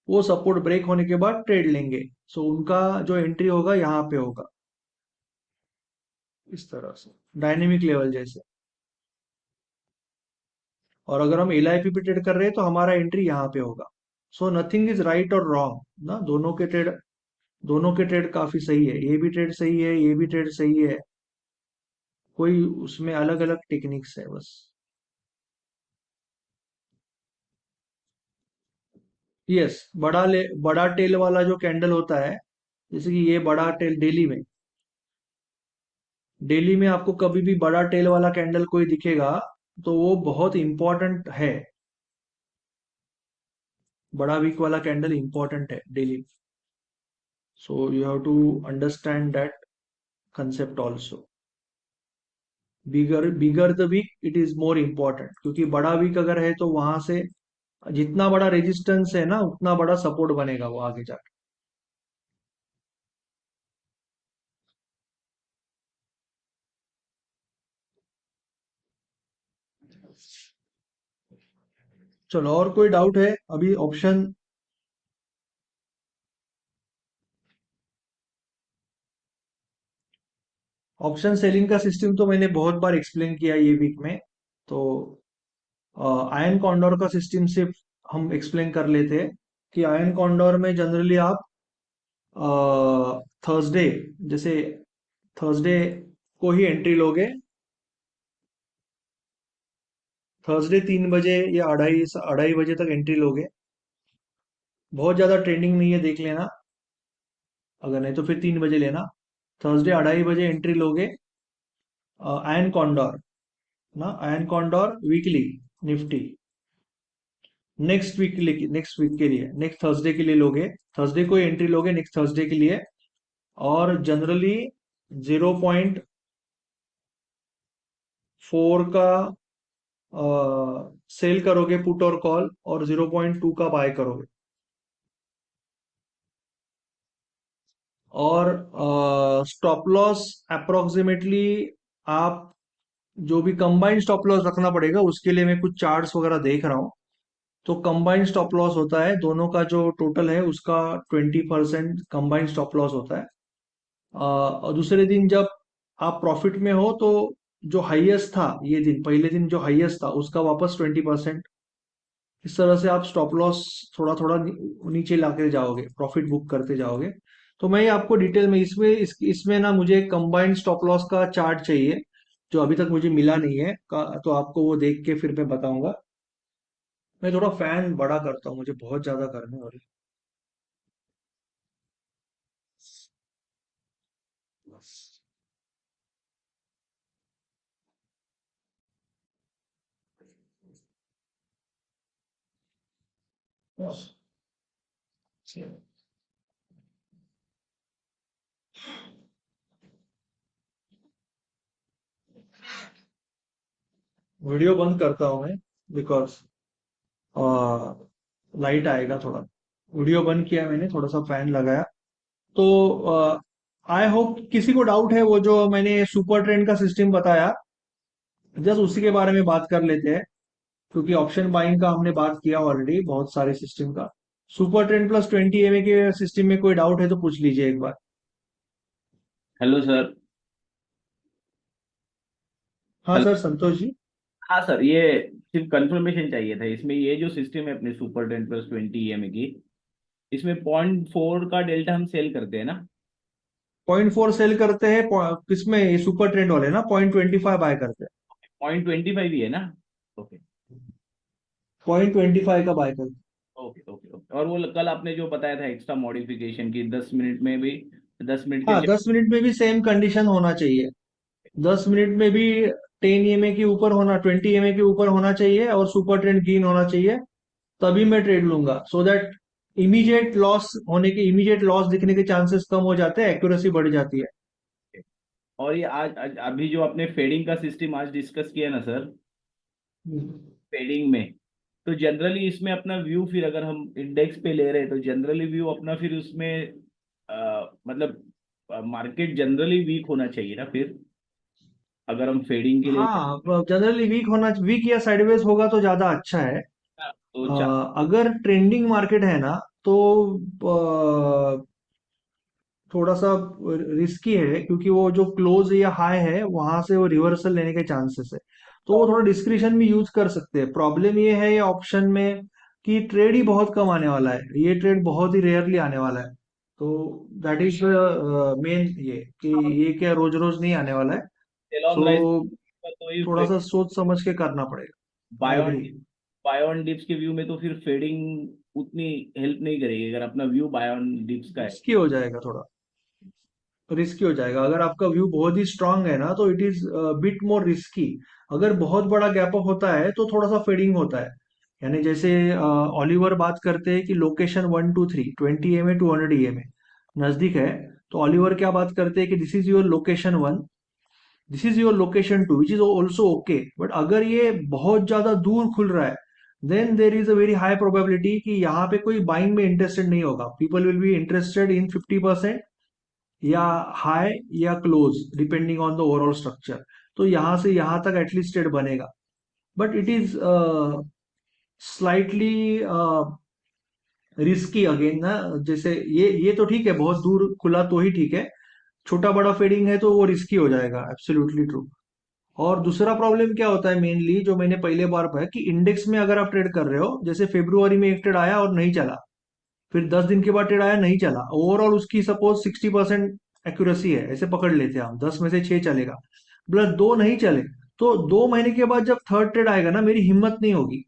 वो सपोर्ट ब्रेक होने के बाद ट्रेड लेंगे। सो उनका जो एंट्री होगा यहाँ पे होगा, इस तरह से डायनेमिक लेवल जैसे। और अगर हम एलआईपी पे ट्रेड कर रहे हैं तो हमारा एंट्री यहाँ पे होगा। सो नथिंग इज राइट और रॉन्ग ना, दोनों के ट्रेड काफी सही है, ये भी ट्रेड सही है, ये भी ट्रेड सही है, कोई उसमें अलग अलग टेक्निक्स है बस। यस, बड़ा टेल वाला जो कैंडल होता है, जैसे कि ये बड़ा टेल डेली में आपको कभी भी बड़ा टेल वाला कैंडल कोई दिखेगा तो वो बहुत इंपॉर्टेंट है। बड़ा वीक वाला कैंडल इंपॉर्टेंट है daily, so you have to understand that concept also. Bigger bigger the week it is more important, क्योंकि बड़ा वीक अगर है तो वहां से जितना बड़ा रेजिस्टेंस है ना, उतना बड़ा सपोर्ट बनेगा वो आगे जाके। चलो, और कोई डाउट है अभी? ऑप्शन सेलिंग का सिस्टम तो मैंने बहुत बार एक्सप्लेन किया ये वीक में। तो आयन कॉन्डोर का सिस्टम सिर्फ हम एक्सप्लेन कर लेते हैं कि आयन कॉन्डोर में जनरली आप थर्सडे, जैसे थर्सडे को ही एंट्री लोगे। थर्सडे 3 बजे या अढ़ाई अढ़ाई बजे तक एंट्री लोगे। बहुत ज़्यादा ट्रेंडिंग नहीं है, देख लेना। अगर नहीं तो फिर 3 बजे लेना। थर्सडे 2:30 बजे एंट्री लोगे। आयन कॉन्डोर ना, iron condor weekly Nifty next week के लिए, नेक्स्ट थर्सडे के लिए लोगे। थर्सडे को एंट्री लोगे नेक्स्ट थर्सडे के लिए। और जनरली 0.4 का सेल करोगे पुट और कॉल, और 0.2 का बाय करोगे। और स्टॉप लॉस अप्रोक्सीमेटली आप जो भी कंबाइंड स्टॉप लॉस रखना पड़ेगा, उसके लिए मैं कुछ चार्ट्स वगैरह देख रहा हूँ। तो कंबाइंड स्टॉप लॉस होता है, दोनों का जो टोटल है उसका 20% कंबाइंड स्टॉप लॉस होता है। और दूसरे दिन जब आप प्रॉफिट में हो तो जो हाईएस्ट था ये दिन, पहले दिन जो हाईएस्ट था उसका वापस 20%। इस तरह से आप स्टॉप लॉस थोड़ा थोड़ा नीचे लाके जाओगे, प्रॉफिट बुक करते जाओगे। तो मैं आपको डिटेल में इसमें ना मुझे कंबाइंड स्टॉप लॉस का चार्ट चाहिए, जो अभी तक मुझे मिला नहीं है तो आपको वो देख के फिर मैं बताऊंगा। मैं थोड़ा फैन बड़ा करता हूँ, मुझे बहुत ज्यादा करने वाले। वीडियो बंद करता हूँ मैं, बिकॉज लाइट आएगा थोड़ा। वीडियो बंद किया मैंने, थोड़ा सा फैन लगाया। तो आई होप किसी को डाउट है वो जो मैंने सुपर ट्रेंड का सिस्टम बताया, जस्ट उसी के बारे में बात कर लेते हैं। क्योंकि ऑप्शन बाइंग का हमने बात किया ऑलरेडी बहुत सारे सिस्टम का। सुपर ट्रेंड प्लस 20 MA के सिस्टम में कोई डाउट है तो पूछ लीजिए एक बार। Hello sir. हाँ हेलो। सर, संतोष जी। हाँ सर, ये सिर्फ कंफर्मेशन चाहिए था। इसमें ये जो सिस्टम है अपने सुपर 10+20 EMA की, इसमें 0.4 का डेल्टा हम सेल करते हैं ना? 0.4 सेल करते हैं, किसमें, ये सुपर ट्रेंड वाले ना 0.25 बाय करते हैं। 0.25 ही है ना? ओके 0.25 का बाय करते ओके ओके ओके। और वो कल आपने जो बताया था एक्स्ट्रा मॉडिफिकेशन की 10 मिनट में भी, 10 मिनट हैं। के हाँ, 10 मिनट में भी सेम कंडीशन होना चाहिए। 10 मिनट में भी 10 MA के ऊपर होना, 20 MA के ऊपर होना चाहिए, और सुपर ट्रेंड ग्रीन होना चाहिए। तभी मैं ट्रेड लूंगा, सो दैट इमीडिएट लॉस दिखने के चांसेस कम हो जाते हैं, एक्यूरेसी बढ़ जाती है। और ये अभी जो आपने फेडिंग का सिस्टम आज डिस्कस किया ना सर, फेडिंग में, तो जनरली इसमें अपना व्यू, फिर अगर हम इंडेक्स पे ले रहे हैं तो जनरली व्यू अपना फिर उसमें मतलब मार्केट जनरली वीक होना चाहिए ना फिर, अगर हम फेडिंग के लिए हाँ, जनरली वीक या साइडवेज होगा तो ज्यादा अच्छा है। तो अगर ट्रेंडिंग मार्केट है ना, तो थोड़ा सा रिस्की है, क्योंकि वो जो क्लोज या हाई है वहां से वो रिवर्सल लेने के चांसेस है। तो वो थोड़ा डिस्क्रिशन भी यूज कर सकते हैं। प्रॉब्लम ये है ये ऑप्शन में कि ट्रेड ही बहुत कम आने वाला है, ये ट्रेड बहुत ही रेयरली आने वाला है। तो दैट इज मेन, ये कि ये क्या रोज रोज नहीं आने वाला है। सेल ऑन सो राइज का तो ही थोड़ा सा सोच समझ के करना पड़ेगा। I buy on agree. Buy on dips के व्यू में तो फिर फेडिंग उतनी हेल्प नहीं करेगी अगर अपना व्यू बाय ऑन डिप्स का है। रिस्की हो जाएगा, थोड़ा रिस्की हो जाएगा। अगर आपका व्यू बहुत ही स्ट्रांग है ना, तो it is bit more risky. अगर बहुत बड़ा गैप अप होता है तो थोड़ा सा फेडिंग होता है। यानी जैसे ऑलिवर बात करते हैं कि लोकेशन 1 2 3 20 MA 200 EMA नजदीक है। तो ऑलिवर क्या बात करते हैं कि this is your location 1, this is your location 2, which is also okay. But अगर ये बहुत ज्यादा दूर खुल रहा है, then there is a very high probability कि यहाँ पे कोई बाइंग में इंटरेस्टेड नहीं होगा। People will be interested in 50% या हाई या close, depending on the overall structure. तो यहां से यहां तक एटलीस्ट ट्रेड बनेगा। But it is slightly risky again ना। जैसे ये तो ठीक है, बहुत दूर खुला तो ही ठीक है। छोटा बड़ा फेडिंग है तो वो रिस्की हो जाएगा, एब्सोल्युटली ट्रू। और दूसरा प्रॉब्लम क्या होता है मेनली, जो मैंने पहले बार बताया, कि इंडेक्स में अगर आप ट्रेड कर रहे हो, जैसे फेब्रुवरी में एक ट्रेड आया और नहीं चला, फिर 10 दिन के बाद ट्रेड आया नहीं चला, ओवरऑल उसकी सपोज 60% एक्यूरेसी है, ऐसे पकड़ लेते हैं हम, 10 में से 6 चलेगा, प्लस 2 नहीं चले, तो 2 महीने के बाद जब थर्ड ट्रेड आएगा ना, मेरी हिम्मत नहीं होगी।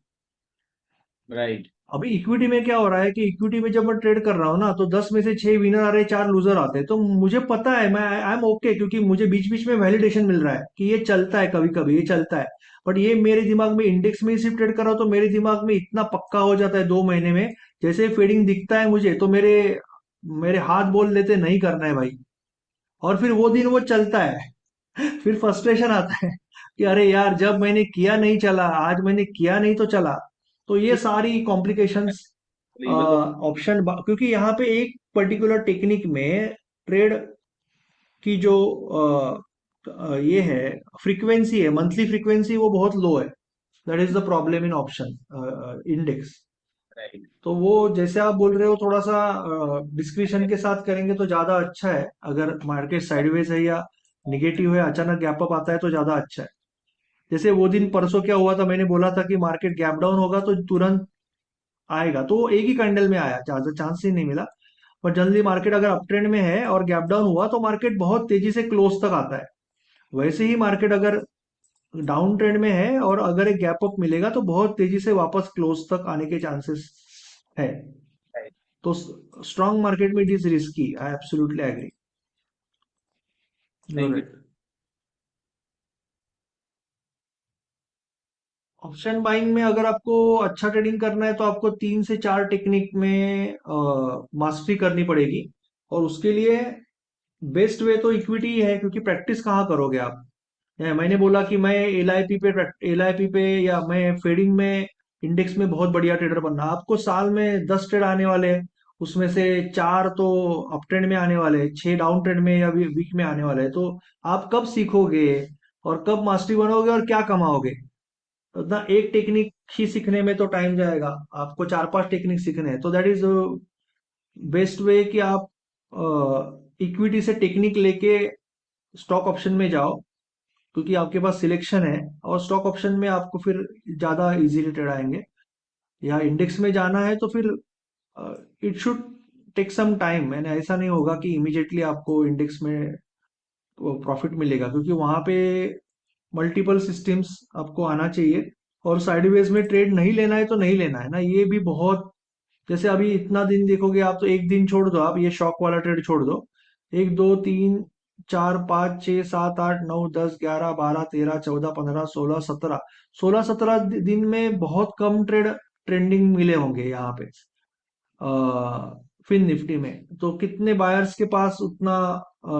राइट। अभी इक्विटी में क्या हो रहा है कि इक्विटी में जब मैं ट्रेड कर रहा हूँ ना, तो 10 में से 6 विनर आ रहे, 4 लूजर आते हैं, तो मुझे पता है, मैं आई एम ओके, क्योंकि मुझे बीच बीच में वैलिडेशन मिल रहा है कि ये चलता है, कभी कभी ये चलता है। बट ये मेरे दिमाग में, इंडेक्स में ही सिर्फ ट्रेड कर रहा हूँ, तो मेरे दिमाग में इतना पक्का हो जाता है 2 महीने में, जैसे फेडिंग दिखता है मुझे, तो मेरे मेरे हाथ बोल देते नहीं करना है भाई। और फिर वो दिन वो चलता है। फिर फ्रस्ट्रेशन आता है कि अरे यार, जब मैंने किया नहीं चला, आज मैंने किया नहीं तो चला। तो ये सारी कॉम्प्लिकेशंस इवन तो ऑप्शन, क्योंकि यहाँ पे एक पर्टिकुलर टेक्निक में ट्रेड की जो ये है, फ्रीक्वेंसी है, मंथली फ्रीक्वेंसी, वो बहुत लो है। That is the problem in option index. Right. तो वो जैसे आप बोल रहे हो, थोड़ा सा डिस्क्रिशन के साथ करेंगे तो ज्यादा अच्छा है। अगर मार्केट साइडवेज है या निगेटिव है, अचानक गैप अप आता है, तो ज्यादा अच्छा है। जैसे वो दिन परसों क्या हुआ था, मैंने बोला था कि मार्केट गैप डाउन होगा तो तुरंत आएगा, तो वो एक ही कैंडल में आया, ज्यादा चांस ही नहीं मिला। पर जनरली मार्केट अगर अप ट्रेंड में है और गैप डाउन हुआ, तो मार्केट बहुत तेजी से क्लोज तक आता है। वैसे ही मार्केट अगर डाउन ट्रेंड में है और अगर एक गैप अप मिलेगा, तो बहुत तेजी से वापस क्लोज तक आने के चांसेस है। तो स्ट्रांग मार्केट में it is risky, I absolutely agree. Thank you. Option buying में अगर आपको अच्छा ट्रेडिंग करना है, तो आपको 3 से 4 टेक्निक में मास्टरी करनी पड़ेगी। और उसके लिए बेस्ट वे तो इक्विटी है, क्योंकि प्रैक्टिस कहाँ करोगे आप। मैंने बोला कि मैं एल आई पी पे या मैं फेडिंग में, इंडेक्स में बहुत बढ़िया ट्रेडर बनना, आपको साल में 10 ट्रेड आने वाले हैं, उसमें से 4 तो अप ट्रेंड में आने वाले हैं, 6 डाउन ट्रेंड में या वीक में आने वाले हैं। तो आप कब सीखोगे और कब मास्टरी बनोगे और क्या कमाओगे। तो ना, एक टेक्निक ही सीखने में तो टाइम जाएगा, आपको 4-5 टेक्निक सीखने हैं। तो दैट इज बेस्ट वे कि आप इक्विटी से टेक्निक लेके स्टॉक ऑप्शन में जाओ, क्योंकि आपके पास सिलेक्शन है, और स्टॉक ऑप्शन में आपको फिर ज्यादा इजीली ट्रेड आएंगे। या इंडेक्स में जाना है तो फिर it should take some time. मैंने ऐसा नहीं होगा कि इमीडिएटली आपको इंडेक्स में प्रॉफिट मिलेगा, क्योंकि वहां पे मल्टीपल सिस्टम्स आपको आना चाहिए। और साइडवेज में ट्रेड नहीं लेना है तो नहीं लेना है ना, ये भी बहुत। जैसे अभी इतना दिन देखोगे आप, तो एक दिन छोड़ दो, आप ये शॉक वाला ट्रेड छोड़ दो, 1 2 3 4 5 6 7 8 9 10 11 12 13 14 15 16 16 17 दिन में बहुत कम ट्रेड ट्रेंडिंग मिले होंगे यहाँ पे फिन निफ्टी में। तो कितने बायर्स के पास उतना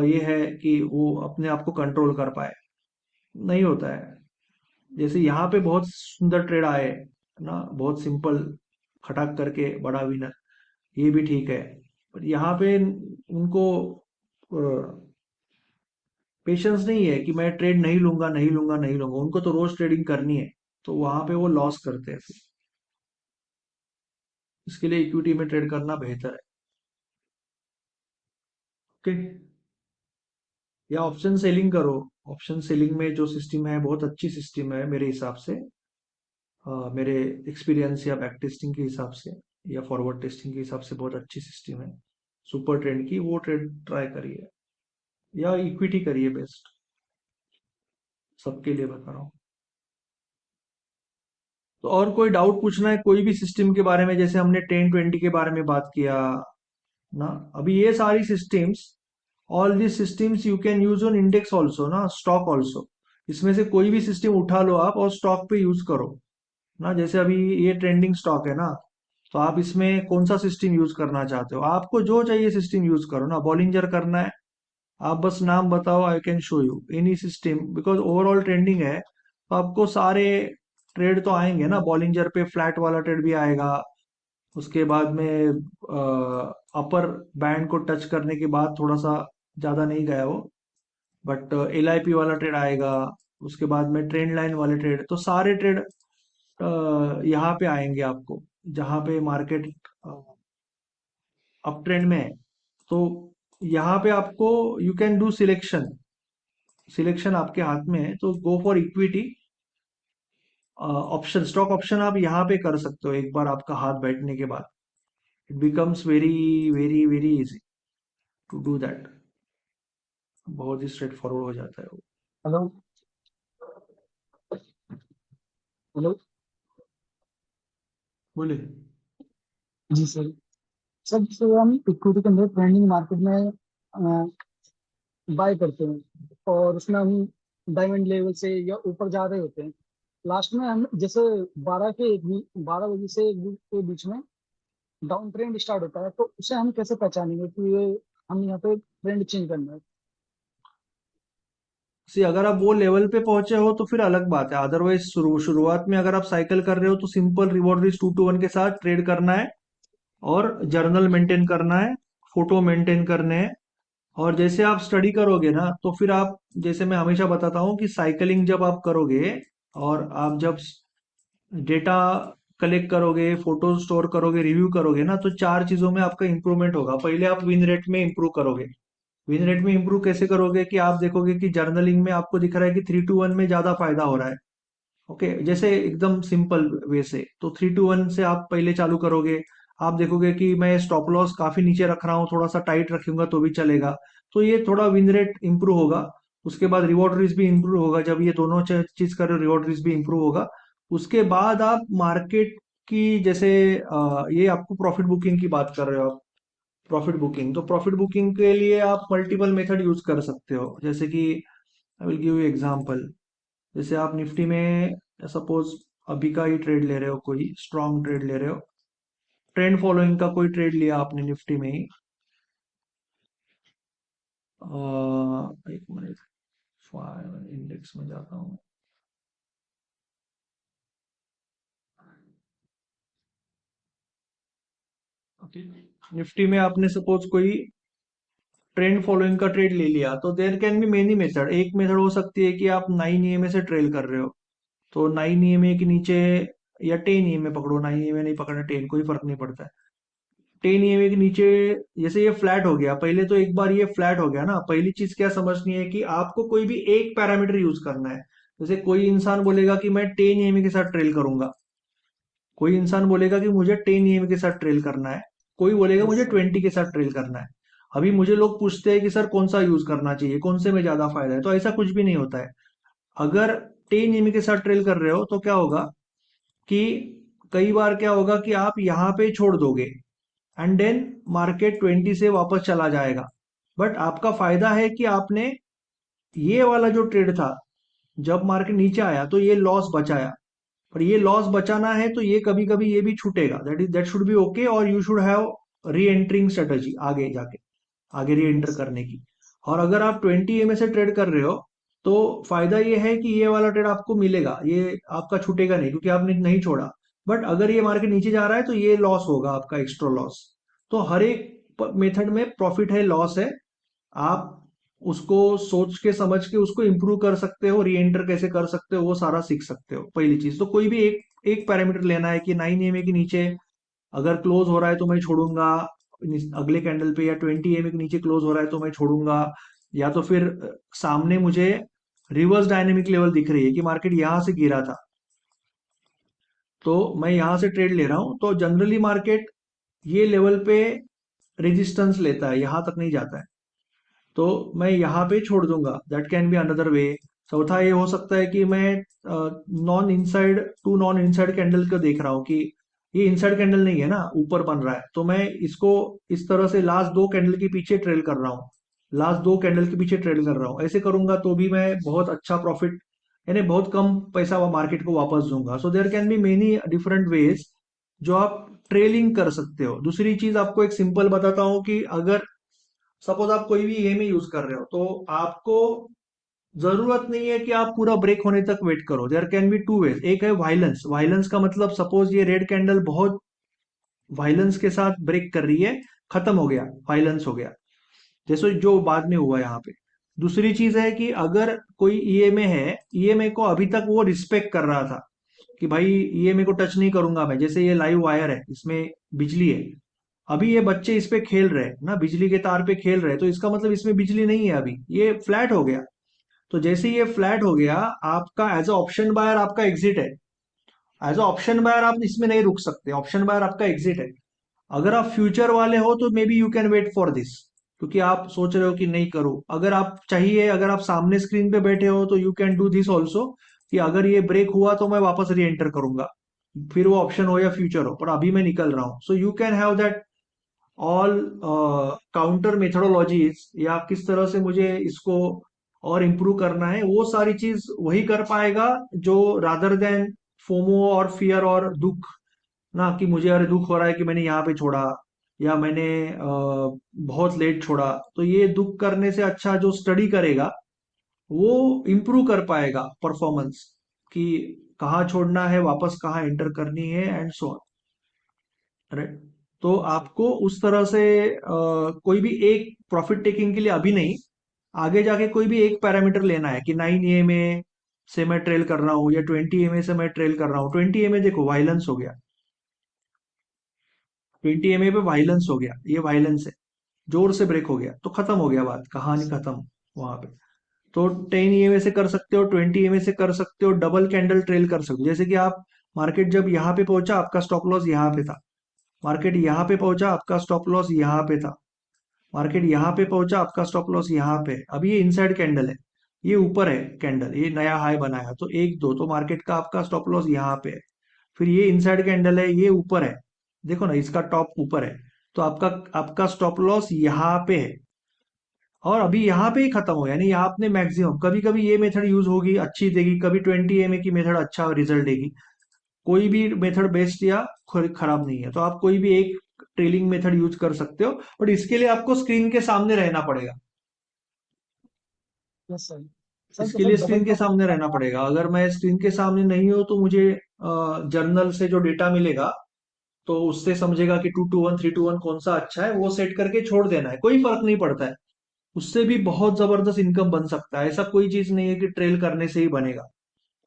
ये है कि वो अपने आप को कंट्रोल कर पाए। नहीं होता है। जैसे यहाँ पे बहुत सुंदर ट्रेड आए ना, बहुत सिंपल, खटाक करके बड़ा विनर, ये भी ठीक है। पर यहाँ पे उनको पेशेंस नहीं है कि मैं ट्रेड नहीं लूंगा, नहीं लूंगा, नहीं लूंगा, उनको तो रोज ट्रेडिंग करनी है। तो वहां पे वो लॉस करते हैं फिर। इसके लिए इक्विटी में ट्रेड करना बेहतर है। ओके। या ऑप्शन सेलिंग करो। ऑप्शन सेलिंग में जो सिस्टम है, बहुत अच्छी सिस्टम है मेरे हिसाब से, मेरे एक्सपीरियंस या बैक टेस्टिंग के हिसाब से या फॉरवर्ड टेस्टिंग के हिसाब से बहुत अच्छी सिस्टम है। सुपर ट्रेंड की वो ट्रेड ट्राई करिए, या इक्विटी करिए बेस्ट। सबके लिए बता रहा हूँ। तो और कोई डाउट पूछना है कोई भी सिस्टम के बारे में, जैसे हमने 10-20 के बारे में बात किया ना। अभी ये सारी systems, all this systems you can use on index also ना, स्टॉक ऑल्सो। इसमें से कोई भी सिस्टम उठा लो आप और स्टॉक पे यूज करो ना। जैसे अभी ये ट्रेंडिंग स्टॉक है ना, तो आप इसमें कौन सा सिस्टम यूज करना चाहते हो, आपको जो चाहिए सिस्टम यूज करो ना। बॉलिंजर करना है, आप बस नाम बताओ, I can show you any system, because overall trending है, तो आपको सारे ट्रेड तो आएंगे ना। बॉलिंजर पे फ्लैट वाला ट्रेड भी आएगा, उसके बाद में अपर बैंड को टच करने के बाद थोड़ा सा ज्यादा नहीं गया वो, बट LIP वाला ट्रेड आएगा। उसके बाद में ट्रेंड लाइन वाले ट्रेड, तो सारे ट्रेड यहाँ पे आएंगे आपको, जहाँ पे मार्केट अप ट्रेंड में है। तो यहाँ पे आपको, you can do selection, selection आपके हाथ में है, तो go for equity option, stock option आप यहाँ पे कर सकते हो एक बार आपका हाथ बैठने के बाद। It becomes very very very easy to do that. बहुत ही स्ट्रेट फॉरवर्ड हो जाता है वो। Hello hello. बोलिए। जी सर। सबसे हम इक्विटी के अंदर ट्रेंडिंग मार्केट में बाय करते हैं, और उसमें हम डायमंड लेवल से या ऊपर जा रहे होते हैं। लास्ट में हम जैसे 12 बजे से 1 के बीच में डाउन ट्रेंड स्टार्ट होता है, तो उसे हम कैसे पहचानेंगे कि ये हम यहाँ पे ट्रेंड चेंज करना है? सी अगर आप वो लेवल पे पहुंचे हो तो फिर अलग बात है, अदरवाइज शुरुआत में अगर आप साइकिल कर रहे हो तो सिंपल रिवॉर्ड रिस्क 2 to 1 के साथ ट्रेड करना है, और जर्नल मेंटेन करना है, फोटो मेंटेन करने हैं। और जैसे आप स्टडी करोगे ना तो फिर आप, जैसे मैं हमेशा बताता हूँ कि साइकिलिंग जब आप करोगे और आप जब डेटा कलेक्ट करोगे, फोटो स्टोर करोगे, रिव्यू करोगे ना, तो 4 चीजों में आपका इंप्रूवमेंट होगा। पहले आप विन रेट में इंप्रूव करोगे। विन रेट में इंप्रूव कैसे करोगे कि आप देखोगे कि जर्नलिंग में आपको दिख रहा है कि 3 to 1 में ज्यादा फायदा हो रहा है। ओके, जैसे एकदम सिंपल वे से तो 3 to 1 से आप पहले चालू करोगे। आप देखोगे कि मैं स्टॉप लॉस काफी नीचे रख रहा हूँ, थोड़ा सा टाइट रखूंगा तो भी चलेगा। तो ये थोड़ा विन रेट इंप्रूव होगा। उसके बाद रिवॉर्ड रिस्क भी इंप्रूव होगा। जब ये दोनों चीज कर रहे हो, रिवॉर्ड रिस्क भी इंप्रूव होगा। उसके बाद आप मार्केट की, जैसे ये आपको प्रॉफिट बुकिंग की बात कर रहे हो आप। प्रॉफिट बुकिंग, तो प्रॉफिट बुकिंग के लिए आप मल्टीपल मेथड यूज कर सकते हो। जैसे कि I will give you example. जैसे आप निफ्टी में सपोज अभी का ही ट्रेड ले रहे हो, कोई स्ट्रॉन्ग ट्रेड ले रहे हो, ट्रेंड फॉलोइंग का कोई ट्रेड लिया आपने निफ्टी में ही। एक मिनट, इंडेक्स में जाता हूँ। ओके, निफ्टी में आपने सपोज कोई ट्रेंड फॉलोइंग का ट्रेड ले लिया, तो there can be many method. एक मेथड हो सकती है कि आप 9 EMA से ट्रेड कर रहे हो, तो 9 EMA के नीचे, या 10 EMA पकड़ो, 9 EMA नहीं पकड़ना, 10 कोई फर्क नहीं पड़ता है। 10 EMA के नीचे जैसे ये फ्लैट हो गया, पहले तो एक बार ये फ्लैट हो गया ना, पहली चीज क्या समझनी है कि आपको कोई भी एक पैरामीटर यूज करना है। जैसे कोई इंसान बोलेगा कि मैं 10 EMA के साथ ट्रेल करूंगा, कोई इंसान बोलेगा कि मुझे 10 EMA के साथ ट्रेल करना है, कोई बोलेगा यस मुझे सर। 20 के साथ ट्रेल करना है। अभी मुझे लोग पूछते हैं कि सर कौन सा यूज करना चाहिए, कौन से में ज्यादा फायदा है, तो ऐसा कुछ भी नहीं होता है। अगर 10 EMA के साथ ट्रेल कर रहे हो तो क्या होगा कि कई बार क्या होगा कि आप यहाँ पे छोड़ दोगे, एंड देन मार्केट 20 से वापस चला जाएगा। बट आपका फायदा है कि आपने ये वाला जो ट्रेड था, जब मार्केट नीचे आया तो ये लॉस बचाया। पर ये लॉस बचाना है तो ये कभी कभी ये भी छूटेगा, दैट शुड बी ओके, और यू शुड हैव री एंटरिंग स्ट्रेटजी आगे जाके, आगे री एंटर यस सर। करने की। और अगर आप 20 EMA से ट्रेड कर रहे हो तो फायदा ये है कि ये वाला ट्रेड आपको मिलेगा, ये आपका छूटेगा नहीं क्योंकि आपने नहीं छोड़ा। बट अगर ये मार्केट नीचे जा रहा है तो ये लॉस होगा आपका, एक्स्ट्रा लॉस। तो हर एक मेथड में प्रॉफिट है, लॉस है। आप उसको सोच के समझ के उसको इंप्रूव कर सकते हो, री एंटर कैसे कर सकते हो वो सारा सीख सकते हो। पहली चीज तो कोई भी एक एक पैरामीटर लेना है कि 9 EMA के नीचे अगर क्लोज हो रहा है तो मैं छोड़ूंगा अगले कैंडल पे, या 20 EMA के नीचे क्लोज हो रहा है तो मैं छोड़ूंगा। या तो फिर सामने मुझे रिवर्स डायनेमिक लेवल दिख रही है कि मार्केट यहां से गिरा था, तो मैं यहां से ट्रेड ले रहा हूं, तो जनरली मार्केट ये लेवल पे रेजिस्टेंस लेता है, यहां तक नहीं जाता है, तो मैं यहाँ पे छोड़ दूंगा। That can be another way. चौथा ये हो सकता है कि मैं नॉन इनसाइड कैंडल को देख रहा हूँ कि ये इनसाइड कैंडल नहीं है ना, ऊपर बन रहा है, तो मैं इसको इस तरह से लास्ट 2 कैंडल के पीछे ट्रेल कर रहा हूँ, लास्ट 2 कैंडल के पीछे ट्रेल कर रहा हूँ। ऐसे करूंगा तो भी मैं बहुत अच्छा प्रॉफिट, यानी बहुत कम पैसा मार्केट को वापस दूंगा। So there can be many different ways जो आप ट्रेलिंग कर सकते हो। दूसरी चीज आपको एक सिंपल बताता हूँ कि अगर सपोज आप कोई भी ईएमआई यूज कर रहे हो, तो आपको जरूरत नहीं है कि आप पूरा ब्रेक होने तक वेट करो। There can be 2 ways. एक है वायलेंस। वायलेंस का मतलब सपोज ये रेड कैंडल बहुत वायलेंस के साथ ब्रेक कर रही है, खत्म हो गया, वायलेंस हो गया, जैसे जो बाद में हुआ यहाँ पे। दूसरी चीज है कि अगर कोई ईएमए है, ईएमए को अभी तक वो रिस्पेक्ट कर रहा था कि भाई ईएमए को टच नहीं करूंगा मैं, जैसे ये लाइव वायर है, इसमें बिजली है, अभी ये बच्चे इस पे खेल रहे हैं ना, बिजली के तार पे खेल रहे हैं, तो इसका मतलब इसमें बिजली नहीं है, अभी ये फ्लैट हो गया। तो जैसे ही ये फ्लैट हो गया, आपका एज अ ऑप्शन बायर आपका एग्जिट है। एज अ ऑप्शन बायर आप इसमें नहीं रुक सकते, ऑप्शन बायर आपका एग्जिट है। अगर आप फ्यूचर वाले हो तो maybe you can wait for this, क्योंकि आप सोच रहे हो कि नहीं करो। अगर आप चाहिए, अगर आप सामने स्क्रीन पे बैठे हो तो you can do this also, कि अगर ये ब्रेक हुआ तो मैं वापस री एंटर करूंगा। फिर वो ऑप्शन हो या फ्यूचर हो, पर अभी मैं निकल रहा हूँ। So you can have that all counter methodologies, या किस तरह से मुझे इसको और इम्प्रूव करना है, वो सारी चीज वही कर पाएगा जो रादर देन फोमो और फियर और दुख, ना कि मुझे अरे दुख हो रहा है कि मैंने यहाँ पे छोड़ा, या मैंने बहुत लेट छोड़ा। तो ये दुख करने से अच्छा जो स्टडी करेगा वो इम्प्रूव कर पाएगा परफॉर्मेंस, कि कहाँ छोड़ना है, वापस कहाँ एंटर करनी है, एंड सो ऑन, राइट। तो सर आपको उस तरह से कोई भी एक प्रॉफिट टेकिंग के लिए अभी नहीं, आगे जाके कोई भी एक पैरामीटर लेना है कि 9 EMA से मैं ट्रेल कर रहा हूँ या 20 EMA से मैं ट्रेल कर रहा हूँ। 20 EMA देखो वायलेंस हो गया, 20 EMA पे वायलेंस हो गया, ये वायलेंस है, जोर से ब्रेक हो गया तो खत्म हो गया, बात कहानी सर खत्म वहां पे। तो 10 EMA से कर सकते हो, 20 EMA से कर सकते हो, डबल कैंडल ट्रेल कर सकते हो। जैसे कि आप मार्केट जब यहाँ पे पहुंचा, आपका स्टॉप लॉस यहाँ पे था, मार्केट यहाँ पे पहुंचा, आपका स्टॉप लॉस यहाँ पे था, मार्केट यहाँ पे पहुंचा, आपका स्टॉप लॉस यहाँ पे है। अभी ये इनसाइड कैंडल है, ये ऊपर है कैंडल, ये नया हाई बनाया तो एक दो, तो मार्केट का आपका स्टॉप लॉस यहाँ पे है। फिर ये इनसाइड कैंडल है, ये ऊपर है, देखो ना इसका टॉप ऊपर है, तो आपका आपका स्टॉप लॉस यहाँ पे है, और अभी यहाँ पे ही खत्म हो, यानी यहाँ आपने मैक्सिमम, कभी कभी ये मेथड यूज होगी अच्छी देगी, कभी 20 EMA की मेथड अच्छा रिजल्ट देगी, कोई भी मेथड बेस्ट या खराब नहीं है। तो आप कोई भी एक ट्रेलिंग मेथड यूज कर सकते हो, बट इसके लिए आपको स्क्रीन के सामने रहना पड़ेगा, यस सर। सर इसके जैसे लिए डबल स्क्रीन के टॉप सामने रहना पड़ेगा। अगर मैं स्क्रीन के सामने नहीं हूं तो मुझे जर्नल से जो डेटा मिलेगा तो उससे समझेगा कि 2 to 1 3 to 1 कौन सा अच्छा है, वो सेट करके छोड़ देना है, कोई फर्क नहीं पड़ता है, उससे भी बहुत जबरदस्त इनकम बन सकता है। ऐसा कोई चीज नहीं है कि ट्रेल करने से ही बनेगा,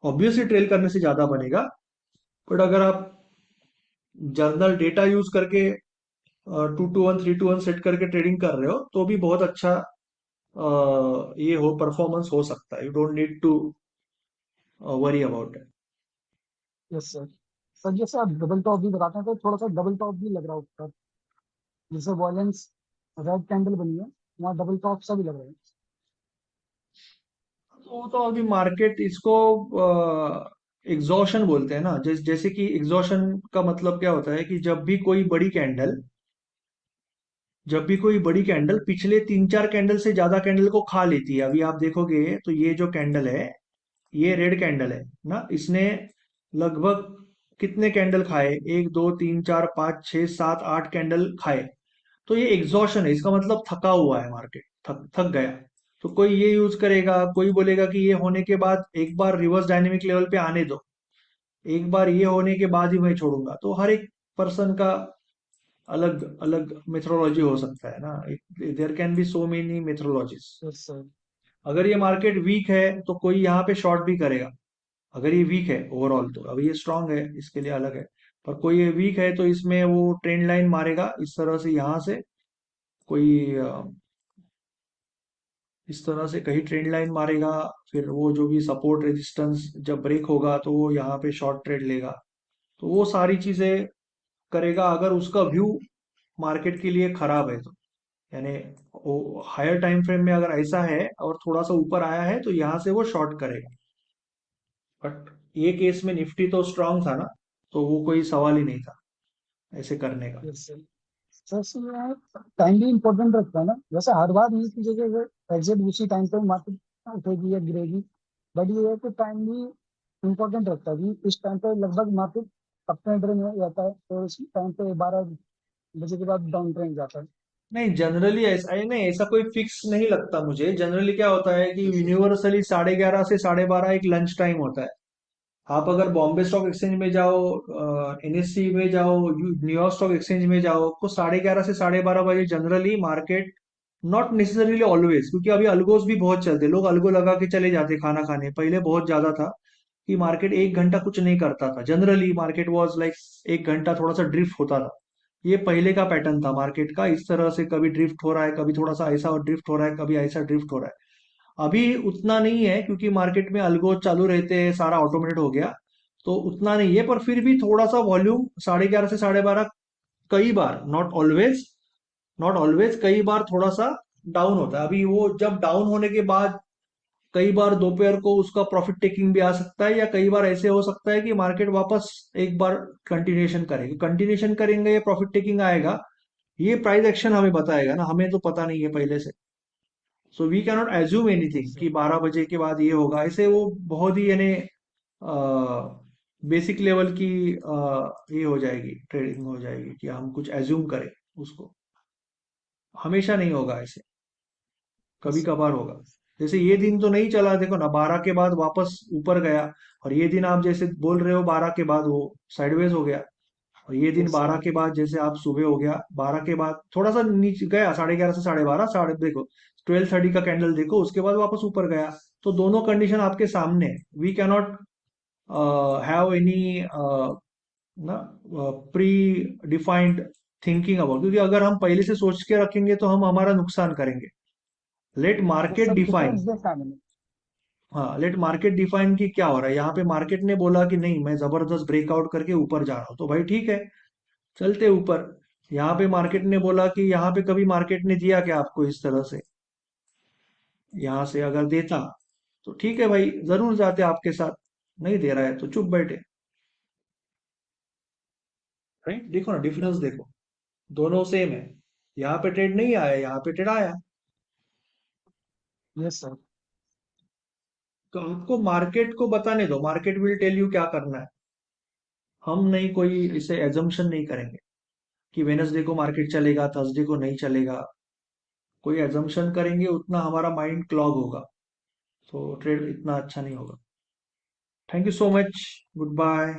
ऑब्वियसली ट्रेल करने से ज्यादा बनेगा, बट अगर आप जर्नल डेटा यूज करके 2 to 1 3 to 1 सेट करके ट्रेडिंग कर रहे हो तो भी बहुत अच्छा ये हो परफॉर्मेंस हो सकता है। You don't need to worry about it. Yes sir. Sir जैसे आप डबल टॉप भी बताते हैं तो थोड़ा सा डबल टॉप भी लग रहा है ऊपर, जैसे वॉयलेंस रेड कैंडल बनी है, वहाँ डबल टॉप सा भी लग रहा है। तो अभी मार्केट इसको एग्जॉशन बोलते हैं ना, जैसे कि एग्जॉशन का मतलब क्या होता है कि जब भी कोई बड़ी कैंडल पिछले 3 4 कैंडल से ज्यादा कैंडल को खा लेती है। अभी आप देखोगे तो ये जो कैंडल है, ये रेड कैंडल है ना, इसने लगभग कितने कैंडल खाए, 1 2 3 4 5 6 7 8 कैंडल खाए, तो ये एग्जॉशन है, इसका मतलब थका हुआ है मार्केट, थक थक गया। तो कोई ये यूज करेगा, कोई बोलेगा कि ये होने के बाद एक बार रिवर्स डायनेमिक लेवल पे आने दो, एक बार ये होने के बाद ही मैं छोड़ूंगा। तो हर एक पर्सन का अलग अलग मेथोडोलॉजी हो सकता है ना, there can be so many methodologies. Yes sir. अगर ये मार्केट वीक है तो कोई यहाँ पे शॉर्ट भी करेगा, अगर ये वीक है ओवरऑल, तो अभी ये स्ट्रांग है इसके लिए अलग है, पर कोई ये वीक है तो इसमें वो ट्रेंड लाइन मारेगा इस तरह से, यहाँ से कोई इस तरह से कहीं ट्रेंड लाइन मारेगा, फिर वो जो भी सपोर्ट रेजिस्टेंस जब ब्रेक होगा तो वो यहाँ पे शॉर्ट ट्रेड लेगा। तो वो सारी चीजें करेगा अगर उसका व्यू मार्केट के लिए खराब है तो, यानी वो हायर टाइम फ्रेम में अगर ऐसा है और थोड़ा सा ऊपर आया है तो यहाँ से वो शॉर्ट करेगा। बट ये केस में निफ्टी तो स्ट्रांग था ना, तो वो कोई सवाल ही नहीं था ऐसे करने का। Yes sir. सर इसमें टाइम भी इम्पोर्टेंट रखता है ना, वैसे हर बार नहीं की जगह एग्जैक्ट उसी टाइम पे मार्केट उठेगी या गिरेगी, बट ये है कि टाइम भी इम्पोर्टेंट रखता है कि इस टाइम पे लगभग मार्केट अप ट्रेंड में जाता है, तो इस टाइम पे 12 बजे के बाद डाउन ट्रेंड जाता है। नहीं, जनरली ऐसा नहीं, ऐसा कोई फिक्स नहीं लगता मुझे। जनरली क्या होता है कि यस सर। यूनिवर्सली 11:30 से 12:30 एक लंच टाइम होता है। आप अगर बॉम्बे स्टॉक एक्सचेंज में जाओ, NSE में जाओ, न्यूयॉर्क स्टॉक एक्सचेंज में जाओ, तो 11:30 से 12:30 बजे generally market, not necessarily always, क्योंकि अभी अल्गोस भी बहुत चलते, लोग अल्गो लगा के चले जाते खाना खाने, पहले बहुत ज्यादा था कि मार्केट 1 घंटा कुछ नहीं करता था, जनरली मार्केट वॉज लाइक 1 घंटा थोड़ा सा ड्रिफ्ट होता था। ये पहले का पैटर्न था मार्केट का, इस तरह से कभी ड्रिफ्ट हो रहा है, कभी थोड़ा सा ऐसा ड्रिफ्ट हो रहा है, कभी ऐसा ड्रिफ्ट हो रहा है। अभी उतना नहीं है क्योंकि मार्केट में अल्गो चालू रहते हैं, सारा ऑटोमेटेड हो गया, तो उतना नहीं है, पर फिर भी थोड़ा सा वॉल्यूम 11:30 से 12:30 कई बार, नॉट ऑलवेज कई बार थोड़ा सा डाउन होता है। अभी वो जब डाउन होने के बाद कई बार दोपहर को उसका प्रॉफिट टेकिंग भी आ सकता है, या कई बार ऐसे हो सकता है कि मार्केट वापस एक बार कंटिन्यूएशन करेगी, कंटिन्यूएशन करेंगे या प्रॉफिट टेकिंग आएगा, ये प्राइस एक्शन हमें बताएगा ना, हमें तो पता नहीं है पहले से। So we cannot assume anything कि 12 बजे के बाद ये होगा, ऐसे वो बहुत ही यानी बेसिक लेवल की ये हो जाएगी, ट्रेडिंग हो जाएगी कि हम कुछ एज्यूम करें उसको। हमेशा नहीं होगा ऐसे, कभी कभार होगा। जैसे ये दिन तो नहीं चला, देखो ना, 12 के बाद वापस ऊपर गया, और ये दिन आप जैसे बोल रहे हो 12 के बाद वो साइडवेज हो गया, और ये दिन यस 12 सर। के बाद जैसे आप सुबह हो गया, 12 के बाद थोड़ा सा नीचे गया, 11:30 से 12:30, साढ़े देखो 12:30 का कैंडल देखो, उसके बाद वापस ऊपर गया। तो दोनों कंडीशन आपके सामने है। वी कैनॉट हैव एनी ना प्री डिफाइंड थिंकिंग अबाउट, क्योंकि अगर हम पहले से सोच के रखेंगे तो हम हमारा नुकसान करेंगे। लेट वो मार्केट सब डिफाइन। डिफरेंस देखा मैंने। हाँ, लेट मार्केट डिफाइन की क्या हो रहा है, यहाँ पे मार्केट ने बोला कि नहीं मैं जबरदस्त ब्रेकआउट करके ऊपर जा रहा हूँ, तो भाई ठीक है, चलते ऊपर। यहाँ पे मार्केट ने बोला कि यहाँ पे कभी मार्केट ने दिया क्या आपको इस तरह से, यहाँ से अगर देता तो ठीक है भाई, जरूर जाते आपके साथ, नहीं दे रहा है तो चुप बैठे। राइट, देखो ना डिफरेंस देखो, दोनों सेम है। यहाँ पे ट्रेड नहीं आया, यहाँ पे ट्रेड आया। Yes sir. तो आपको मार्केट को बताने दो, मार्केट विल टेल यू क्या करना है। हम नहीं कोई इसे एजम्पशन नहीं करेंगे कि वेनसडे को मार्केट चलेगा, थर्सडे को नहीं चलेगा। कोई एजम्पशन करेंगे उतना हमारा माइंड क्लॉग होगा, तो ट्रेड इतना अच्छा नहीं होगा। Thank you so much, good bye.